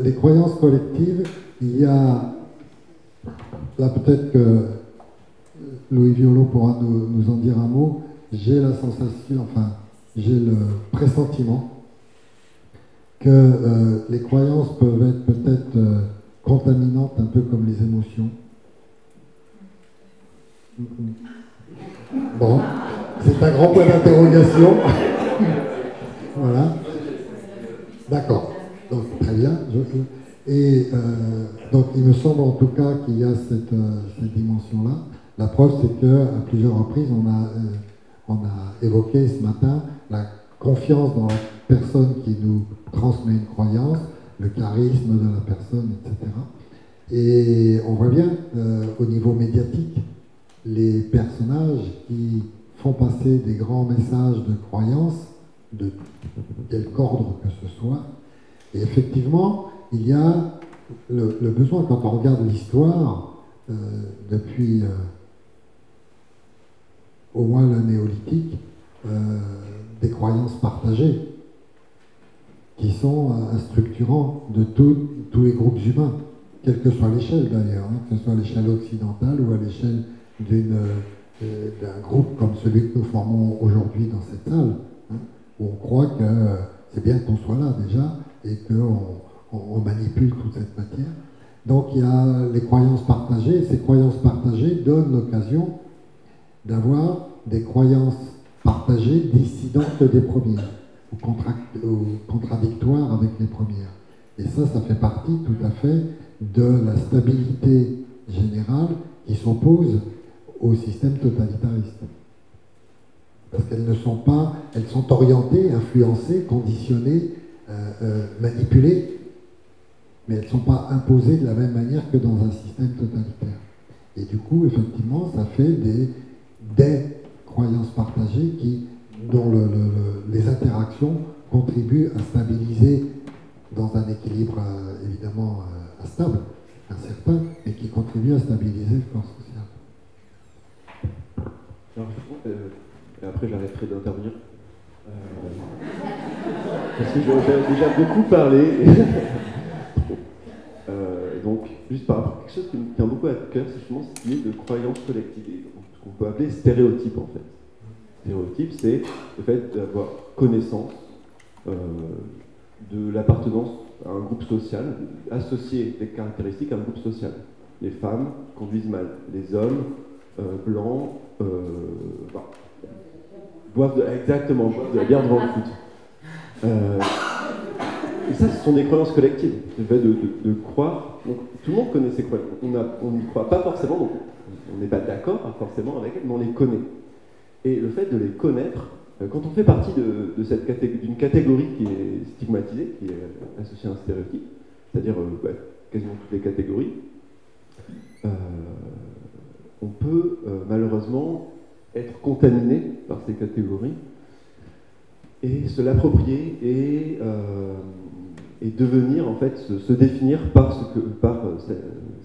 les croyances collectives, il y a, là peut-être que Louis Violot pourra nous en dire un mot, j'ai la sensation, enfin, j'ai le pressentiment que les croyances peuvent être peut-être contaminantes, un peu comme les émotions. Bon, c'est un grand point d'interrogation. Voilà. D'accord. Donc, très bien. Et donc, il me semble en tout cas qu'il y a cette dimension-là. La preuve, c'est qu'à plusieurs reprises, on a évoqué ce matin la confiance dans la personne qui nous transmet une croyance, le charisme de la personne, etc. Et on voit bien, au niveau médiatique, les personnages qui font passer des grands messages de croyance, de quelque ordre que ce soit. Et effectivement, il y a le besoin, quand on regarde l'histoire, depuis au moins le néolithique, des croyances partagées, qui sont structurants de tous les groupes humains, quelle que soit l'échelle d'ailleurs, que ce soit à l'échelle occidentale ou à l'échelle d'un groupe comme celui que nous formons aujourd'hui dans cette salle, où on croit que c'est bien qu'on soit là déjà et qu'on manipule toute cette matière. Donc il y a les croyances partagées, et ces croyances partagées donnent l'occasion d'avoir des croyances partagées dissidentes des premières, ou contradictoires avec les premières. Et ça fait partie tout à fait de la stabilité générale qui s'oppose au système totalitariste. Parce qu'elles ne sont pas, elles sont orientées, influencées, conditionnées, manipulées mais elles ne sont pas imposées de la même manière que dans un système totalitaire. Et du coup, effectivement, ça fait des croyances partagées dont les interactions contribuent à stabiliser dans un équilibre évidemment instable, incertain, mais qui contribuent à stabiliser le corps social. Alors, après, j'arrêterai d'intervenir. Parce que j'ai déjà beaucoup parlé. Donc, juste par rapport à quelque chose qui me tient beaucoup à cœur, c'est justement cette idée de croyance collective, ce qu'on peut appeler stéréotype en fait. Stéréotype, c'est le fait d'avoir connaissance de l'appartenance à un groupe social, associer des caractéristiques à un groupe social. Les femmes conduisent mal, les hommes blancs boivent de la bière devant le foot. Et ça, ce sont des croyances collectives. Le fait de croire. Donc, tout le monde connaît ces croyances. On n'y croit pas forcément, donc on n'est pas d'accord forcément avec elles, mais on les connaît. Et le fait de les connaître, quand on fait partie d'une catégorie qui est stigmatisée, qui est associée à un stéréotype, c'est-à-dire quasiment toutes les catégories, on peut malheureusement être contaminé par ces catégories et se l'approprier et devenir, en fait, se définir par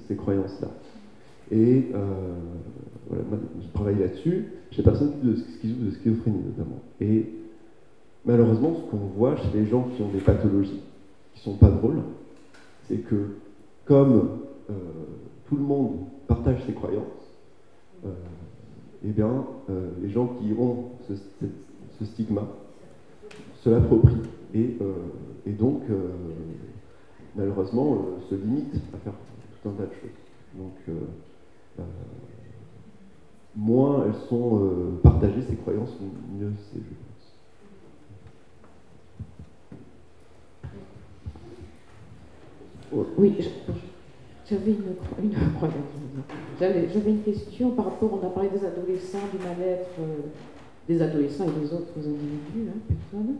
ces croyances-là. Et voilà, moi, je travaille là-dessus. J'ai personne qui souffre de schizophrénie, notamment. Et malheureusement, ce qu'on voit chez les gens qui ont des pathologies qui ne sont pas drôles, c'est que comme tout le monde partage ses croyances, eh bien, les gens qui ont ce stigma se l'approprient et donc, malheureusement, se limitent à faire tout un tas de choses. Donc, moins elles sont partagées, ces croyances, mieux c'est, je pense. Oui, j'avais une question par rapport, on a parlé des adolescents, du mal-être des adolescents et des autres individus, personnes.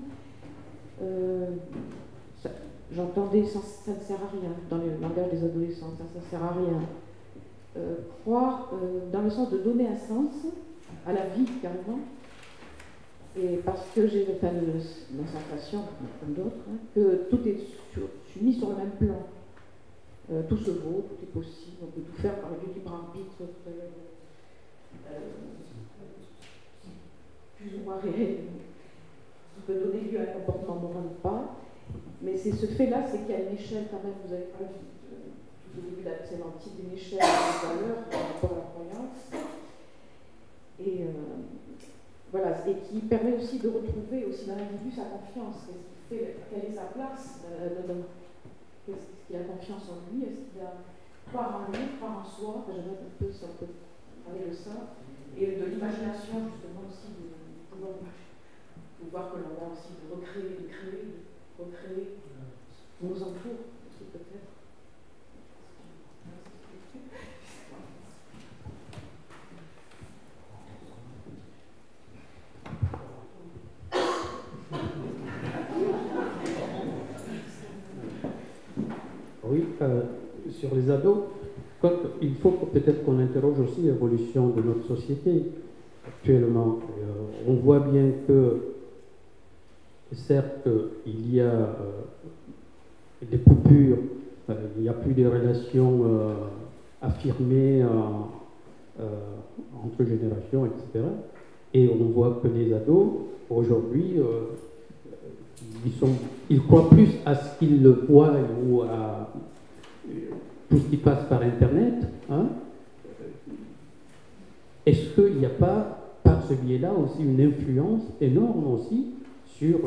J'entendais, ça ne sert à rien, dans le langage des adolescents, ça ne sert à rien. Croire dans le sens de donner un sens à la vie, carrément, et parce que j'ai la sensation, comme d'autres, que tout est mis sur le même plan. Tout se vaut, tout est possible, on peut tout faire par le libre arbitre plus ou moins réel, qui peut donner lieu à un comportement moral ou pas. Mais c'est ce fait-là, c'est qu'il y a une échelle quand même, vous avez parlé tout au début de la sémantique, d'une échelle de valeurs par rapport à la croyance. Et voilà, et qui permet aussi de retrouver aussi dans l'individu sa confiance. Quelle est sa place Est-ce qu'il a confiance en lui? Est-ce qu'il a croire en lui, croire en soi? J'aimerais un peu si on peut parler de ça. Et de l'imagination, justement, aussi, de voir que l'on a aussi de recréer, de recréer nos entours, aussi peut-être. Oui, sur les ados, il faut peut-être qu'on interroge aussi l'évolution de notre société actuellement. On voit bien que, certes, il y a des coupures, il n'y a plus de relations affirmées entre générations, etc. Et on voit que les ados, aujourd'hui, ils croient plus à ce qu'ils le voient ou à tout ce qui passe par Internet. Est-ce qu'il n'y a pas, par ce biais-là, aussi une influence énorme aussi sur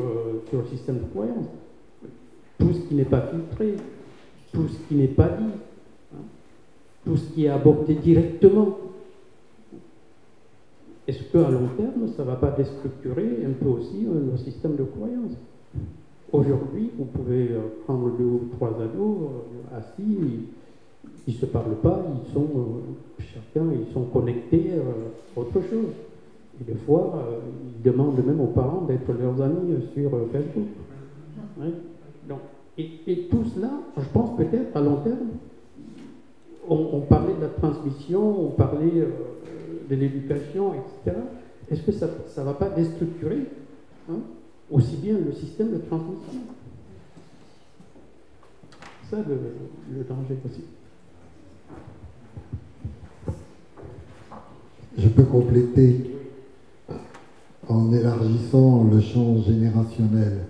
le système de croyance? Tout ce qui n'est pas filtré, tout ce qui n'est pas dit, tout ce qui est abordé directement. Est-ce qu'à long terme, ça ne va pas déstructurer un peu aussi nos systèmes de croyance? Aujourd'hui, vous pouvez prendre 2 ou 3 ados assis, ils ne se parlent pas, ils sont connectés à autre chose. Et des fois, ils demandent même aux parents d'être leurs amis sur Facebook. Oui. Donc, Et tout cela, je pense peut-être à long terme, on parlait de la transmission, on parlait de l'éducation, etc. Est-ce que ça ne va pas déstructurer aussi bien le système de transmission? C'est ça le danger aussi. Je peux compléter en élargissant le champ générationnel.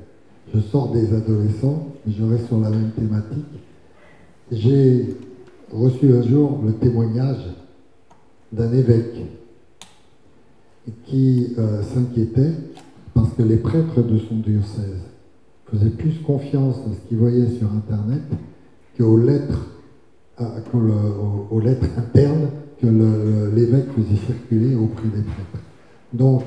Je sors des adolescents, mais je reste sur la même thématique. J'ai reçu un jour le témoignage d'un évêque qui s'inquiétait parce que les prêtres de son diocèse faisaient plus confiance à ce qu'ils voyaient sur Internet qu'aux lettres, aux lettres internes que l'évêque faisait circuler auprès des prêtres. Donc,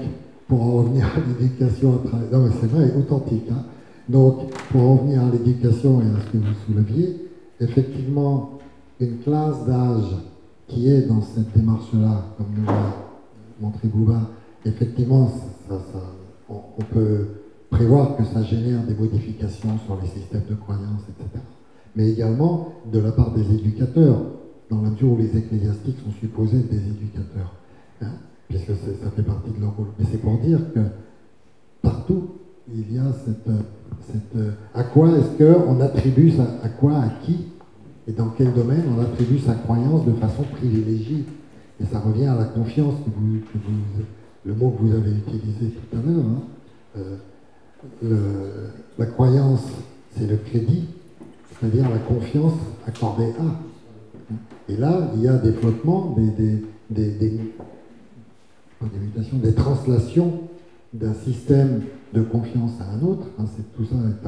pour en revenir à l'éducation à travers... Non, mais c'est vrai, authentique. Hein. Donc, pour en revenir à l'éducation et à ce que vous souleviez, effectivement, une classe d'âge qui est dans cette démarche-là, comme nous l'a montré Bouba, effectivement, on peut prévoir que ça génère des modifications sur les systèmes de croyances, etc. Mais également de la part des éducateurs, dans la mesure où les ecclésiastiques sont supposés être des éducateurs, hein, puisque ça fait partie de leur rôle. Mais c'est pour dire que partout, il y a à quoi est-ce qu'on attribue ça, à quoi, à qui, et dans quel domaine on attribue sa croyance de façon privilégiée. Et ça revient à la confiance, le mot que vous avez utilisé tout à l'heure. Hein. La croyance, c'est le crédit, c'est-à-dire la confiance accordée à. Et là, il y a des flottements, des translations d'un système de confiance à un autre. Hein, tout ça est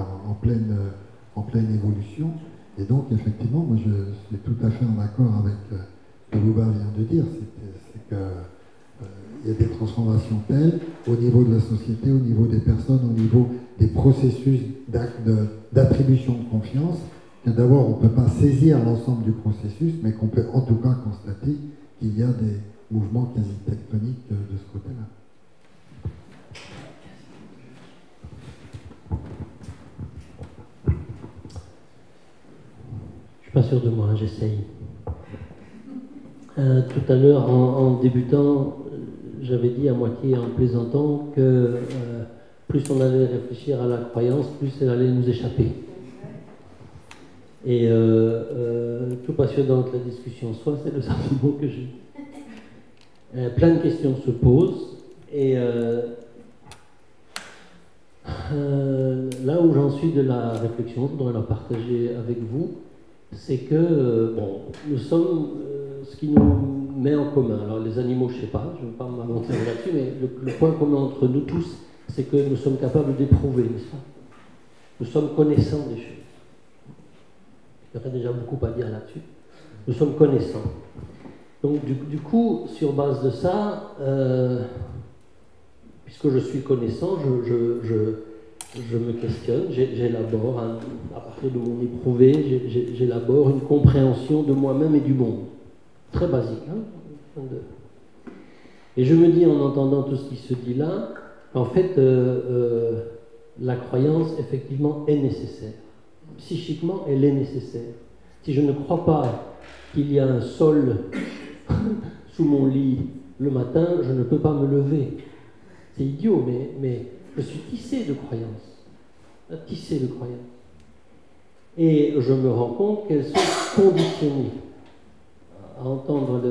en pleine évolution. Et donc, effectivement, moi, je suis tout à fait en accord avec ce que Louba vient de dire. C'est qu'il y a des transformations telles au niveau de la société, au niveau des personnes, au niveau des processus d'attribution de confiance, que d'abord, on ne peut pas saisir l'ensemble du processus, mais qu'on peut en tout cas constater qu'il y a des mouvements quasi tectoniques de ce côté-là. Je suis pas sûr de moi, j'essaye. Tout à l'heure, en débutant, j'avais dit à moitié en plaisantant que plus on allait réfléchir à la croyance, plus elle allait nous échapper. Et tout passionnante la discussion soit, c'est le sentiment que j'ai. Plein de questions se posent, et là où j'en suis de la réflexion, je voudrais la partager avec vous, c'est que, bon, nous sommes, ce qui nous met en commun, alors les animaux, je ne sais pas, je ne vais pas m'aventurer là-dessus, mais le point commun entre nous tous, c'est que nous sommes capables d'éprouver, n'est-ce pas? Nous sommes connaissants des choses. Il y aurait déjà beaucoup à dire là-dessus. Nous sommes connaissants. Donc, du coup, sur base de ça, puisque je suis connaissant, je me questionne, j'élabore, à partir de mon éprouvé, j'élabore une compréhension de moi-même et du monde. Très basique. Hein, et je me dis, en entendant tout ce qui se dit là, qu'en fait, la croyance, effectivement, est nécessaire. Psychiquement, elle est nécessaire. Si je ne crois pas qu'il y a un sol sous mon lit le matin, je ne peux pas me lever. C'est idiot, mais je suis tissé de croyances. Tissé de croyances. Et je me rends compte qu'elles sont conditionnées à entendre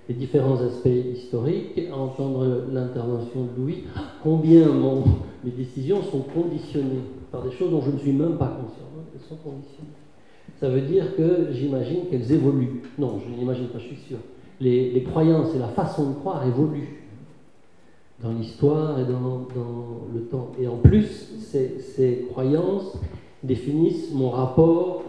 les différents aspects historiques, à entendre l'intervention de Louis, combien mes décisions sont conditionnées par des choses dont je ne suis même pas conscient. Elles sont conditionnées. Ça veut dire que j'imagine qu'elles évoluent. Non, je n'imagine pas, je suis sûr. Les croyances et la façon de croire évoluent dans l'histoire et dans le temps. Et en plus, ces croyances définissent mon rapport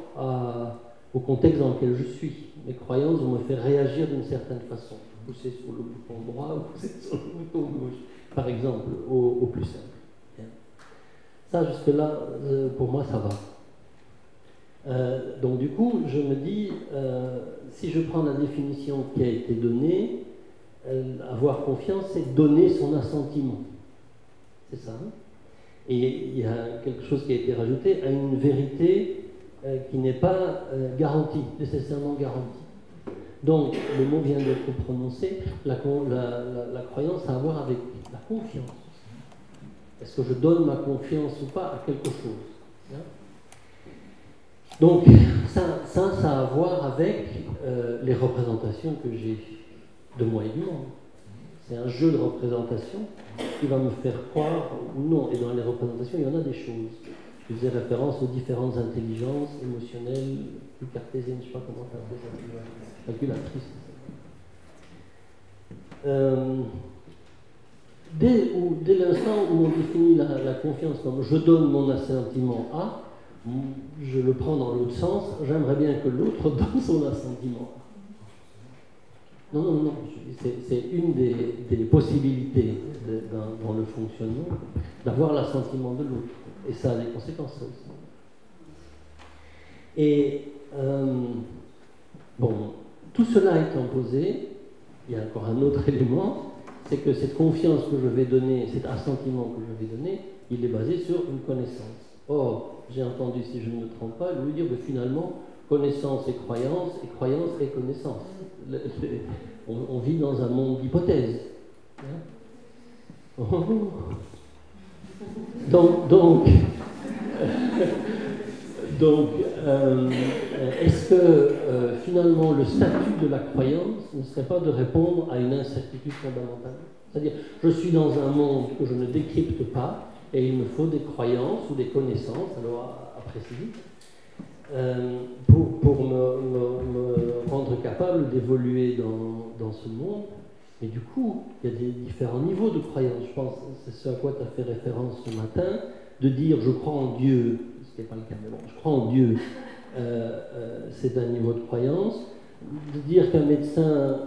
au contexte dans lequel je suis. Mes croyances vont me faire réagir d'une certaine façon. Pousser sur le bouton droit ou pousser sur le bouton gauche, par exemple, au plus simple. Ça, jusque-là, pour moi, ça va. Donc du coup, je me dis, si je prends la définition qui a été donnée, avoir confiance, c'est donner son assentiment. C'est ça. Hein, et il y a quelque chose qui a été rajouté, à une vérité qui n'est pas garantie, nécessairement garantie. Donc, le mot vient d'être prononcé, la croyance a à voir avec la confiance. Est-ce que je donne ma confiance ou pas à quelque chose, hein? Donc, ça a à voir avec les représentations que j'ai de moi et du monde. C'est un jeu de représentation qui va me faire croire ou non. Et dans les représentations, il y en a des choses. Je faisais référence aux différentes intelligences émotionnelles, plus cartésiennes, je ne sais pas comment faire ça, calculatrices. Dès l'instant où on définit la confiance comme je donne mon assentiment à, je le prends dans l'autre sens, j'aimerais bien que l'autre donne son assentiment à. Non, c'est une des possibilités dans le fonctionnement, d'avoir l'assentiment de l'autre. Et ça a des conséquences, ça aussi. Et, bon, tout cela étant posé, il y a encore un autre élément, c'est que cette confiance que je vais donner, cet assentiment que je vais donner, il est basé sur une connaissance. Or, j'ai entendu, si je ne me trompe pas, lui dire que finalement, connaissance et croyance et connaissance. On vit dans un monde d'hypothèses. Hein? Donc, est-ce que finalement le statut de la croyance ne serait pas de répondre à une incertitude fondamentale? C'est-à-dire, je suis dans un monde que je ne décrypte pas et il me faut des croyances ou des connaissances, alors à préciser, pour me rendre capable d'évoluer dans ce monde. Mais du coup, il y a des différents niveaux de croyance. Je pense, c'est ce à quoi tu as fait référence ce matin, de dire je crois en Dieu, ce qui n'est pas le cas, mais bon, je crois en Dieu, c'est un niveau de croyance. De dire qu'un médecin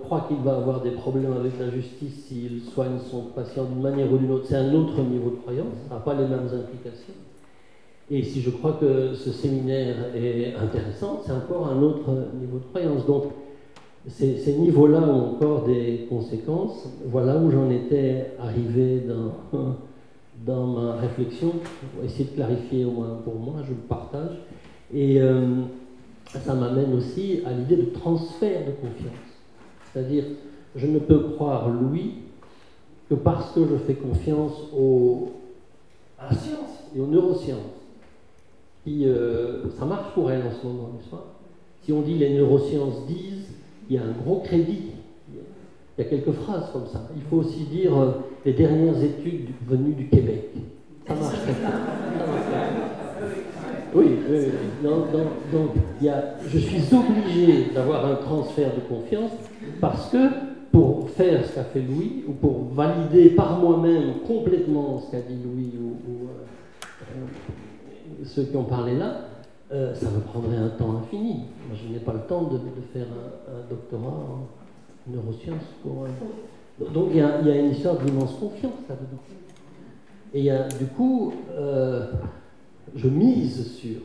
croit qu'il va avoir des problèmes avec la justice s'il soigne son patient d'une manière ou d'une autre, c'est un autre niveau de croyance, ça n'a pas les mêmes implications. Et si je crois que ce séminaire est intéressant, c'est encore un autre niveau de croyance. Donc, ces niveaux-là ont encore des conséquences. Voilà où j'en étais arrivé dans ma réflexion, pour essayer de clarifier au moins pour moi, je le partage. Et ça m'amène aussi à l'idée de transfert de confiance. C'est-à-dire, je ne peux croire Louis que parce que je fais confiance à la science et aux neurosciences. Ça marche pour elle en ce moment, n'est-ce pas? Si on dit les neurosciences disent, il y a un gros crédit. Il y a quelques phrases comme ça. Il faut aussi dire les dernières études venues du Québec. Ça marche comme ça. Oui. Donc je suis obligé d'avoir un transfert de confiance parce que pour faire ce qu'a fait Louis, ou pour valider par moi-même complètement ce qu'a dit Louis ou ceux qui ont parlé là, ça me prendrait un temps infini. Moi, je n'ai pas le temps de faire un doctorat en neurosciences. Donc il y a une histoire d'immense confiance là-dedans. Et du coup, je mise sur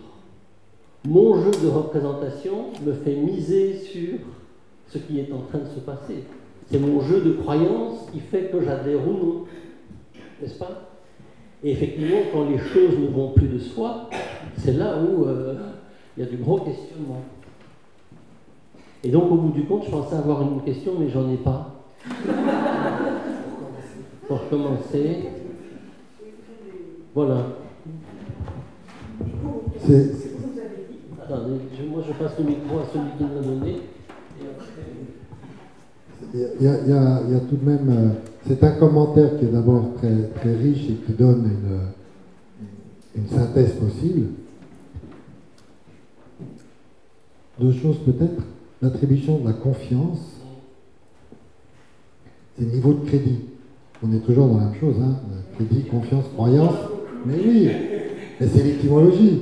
mon jeu de représentation, me fait miser sur ce qui est en train de se passer. C'est mon jeu de croyance qui fait que j'adhère ou non, n'est-ce pas? Et effectivement, quand les choses ne vont plus de soi, c'est là où il y a du gros questionnement. Et donc, au bout du compte, je pensais avoir une question, mais j'en ai pas. Pour commencer, voilà. Attendez, moi je passe le micro à celui qui me l'a donné. Il y a tout de même... c'est un commentaire qui est d'abord très, très riche et qui donne une synthèse possible. Deux choses peut-être. L'attribution de la confiance, c'est le niveau de crédit. On est toujours dans la même chose, hein. Crédit, confiance, croyance. Mais oui, mais c'est l'étymologie.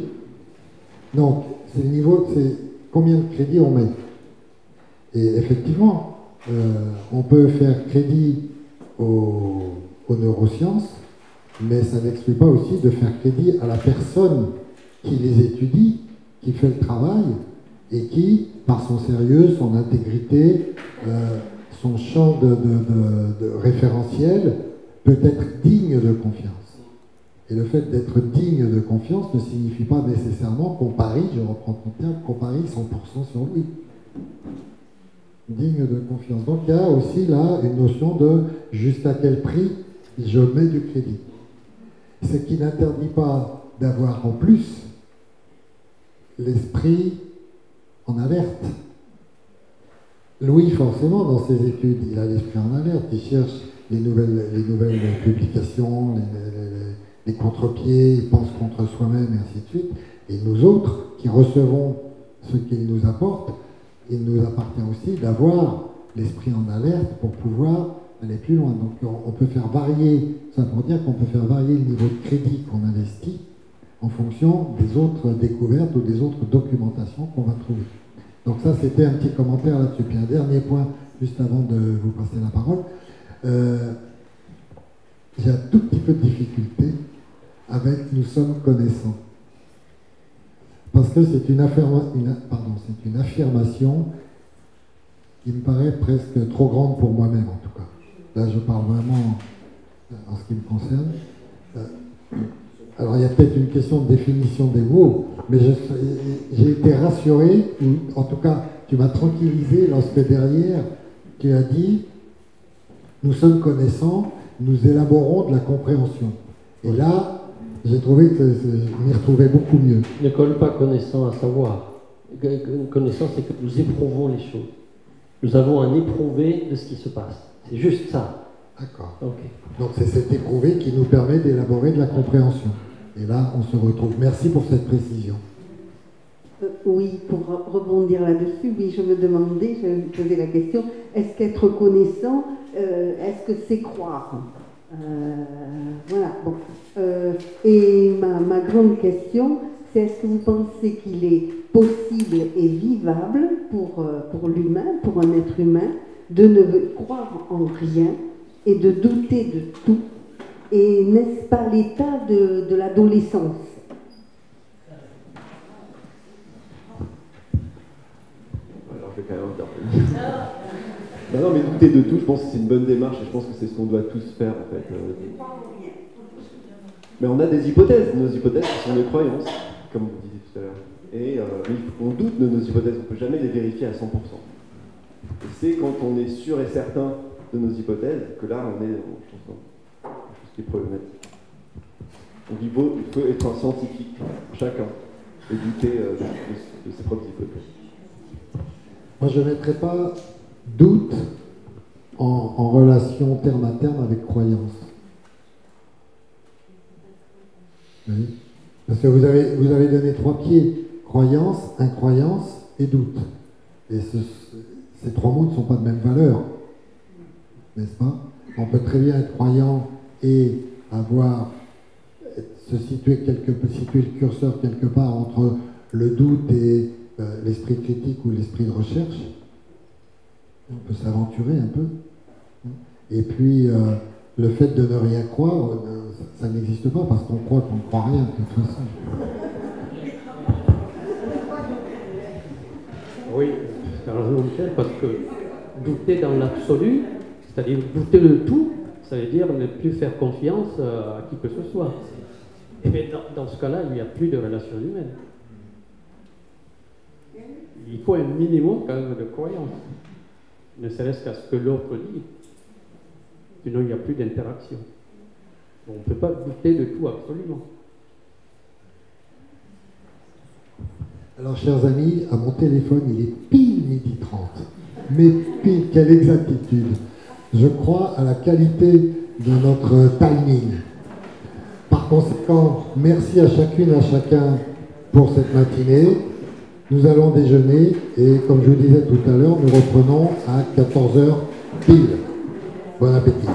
Donc, c'est le niveau, c'est combien de crédit on met. Et effectivement, on peut faire crédit aux neurosciences, mais ça n'exclut pas aussi de faire crédit à la personne qui les étudie, qui fait le travail, et qui, par son sérieux, son intégrité, son champ de référentiel, peut être digne de confiance. Et le fait d'être digne de confiance ne signifie pas nécessairement qu'on parie, je reprends ton terme, qu'on parie 100% sur lui. Digne de confiance. Donc il y a aussi là une notion de jusqu'à quel prix je mets du crédit. Ce qui n'interdit pas d'avoir en plus l'esprit en alerte. Louis, forcément, dans ses études, il a l'esprit en alerte, il cherche les nouvelles publications, les contre-pieds, il pense contre soi-même et ainsi de suite. Et nous autres, qui recevons ce qu'il nous apporte, il nous appartient aussi d'avoir l'esprit en alerte pour pouvoir aller plus loin. Donc on peut faire varier, ça pour dire qu'on peut faire varier le niveau de crédit qu'on investit en fonction des autres découvertes ou des autres documentations qu'on va trouver. Donc ça, c'était un petit commentaire là-dessus. Puis un dernier point, juste avant de vous passer la parole. J'ai un tout petit peu de difficulté avec « nous sommes connaissants ». Parce que c'est une affirmation qui me paraît presque trop grande pour moi-même, en tout cas. Là, je parle vraiment en ce qui me concerne. Alors, il y a peut-être une question de définition des mots, mais j'ai été rassuré, ou en tout cas, tu m'as tranquillisé lorsque derrière, tu as dit « nous sommes connaissants, nous élaborons de la compréhension ». Et là, j'ai trouvé que je m'y retrouvais beaucoup mieux. Ne colle pas connaissant à savoir. Connaissant, c'est que nous éprouvons les choses. Nous avons un éprouvé de ce qui se passe. C'est juste ça. D'accord. Okay. Donc c'est cet éprouvé qui nous permet d'élaborer de la compréhension. Et là, on se retrouve. Merci pour cette précision. Oui, pour rebondir là-dessus, oui, je me demandais, je me posais la question, est-ce qu'être connaissant, est-ce que c'est croire ? Voilà. Bon. Et ma grande question, c'est est-ce que vous pensez qu'il est possible et vivable pour l'humain, pour un être humain, de ne croire en rien et de douter de tout? Et n'est-ce pas l'état de l'adolescence? Alors je vais quand même dire. Non, mais douter de tout, je pense que c'est une bonne démarche et je pense que c'est ce qu'on doit tous faire en fait. Mais on a des hypothèses, nos hypothèses qui sont des croyances, comme vous disiez tout à l'heure. Et on doute de nos hypothèses, on ne peut jamais les vérifier à 100%. Et c'est quand on est sûr et certain de nos hypothèses que là on est dans quelque chose qui est problématique. Donc il faut être un scientifique, chacun, et douter de ses propres hypothèses. Moi je ne mettrais pas doute en relation terme à terme avec croyance. Oui. Parce que vous avez donné 3 pieds, croyance, incroyance et doute. Et ces 3 mots ne sont pas de même valeur, n'est-ce pas? On peut très bien être croyant et situer le curseur quelque part entre le doute et l'esprit critique ou l'esprit de recherche. On peut s'aventurer un peu. Et puis, le fait de ne rien croire, ça n'existe pas parce qu'on croit qu'on ne croit rien de toute façon. Oui, c'est un raison parce que douter dans l'absolu, c'est-à-dire douter de tout, ça veut dire ne plus faire confiance à qui que ce soit. Et bien, dans ce cas-là, il n'y a plus de relation humaine. Il faut un minimum quand même de croyance, ne serait-ce qu'à ce que l'autre dit. Sinon, il n'y a plus d'interaction. On ne peut pas douter de tout absolument. Alors, chers amis, à mon téléphone, il est pile 12h30. Mais pile, quelle exactitude! Je crois à la qualité de notre timing. Par conséquent, merci à chacune, à chacun pour cette matinée. Nous allons déjeuner et, comme je vous disais tout à l'heure, nous reprenons à 14h pile. Bon appétit.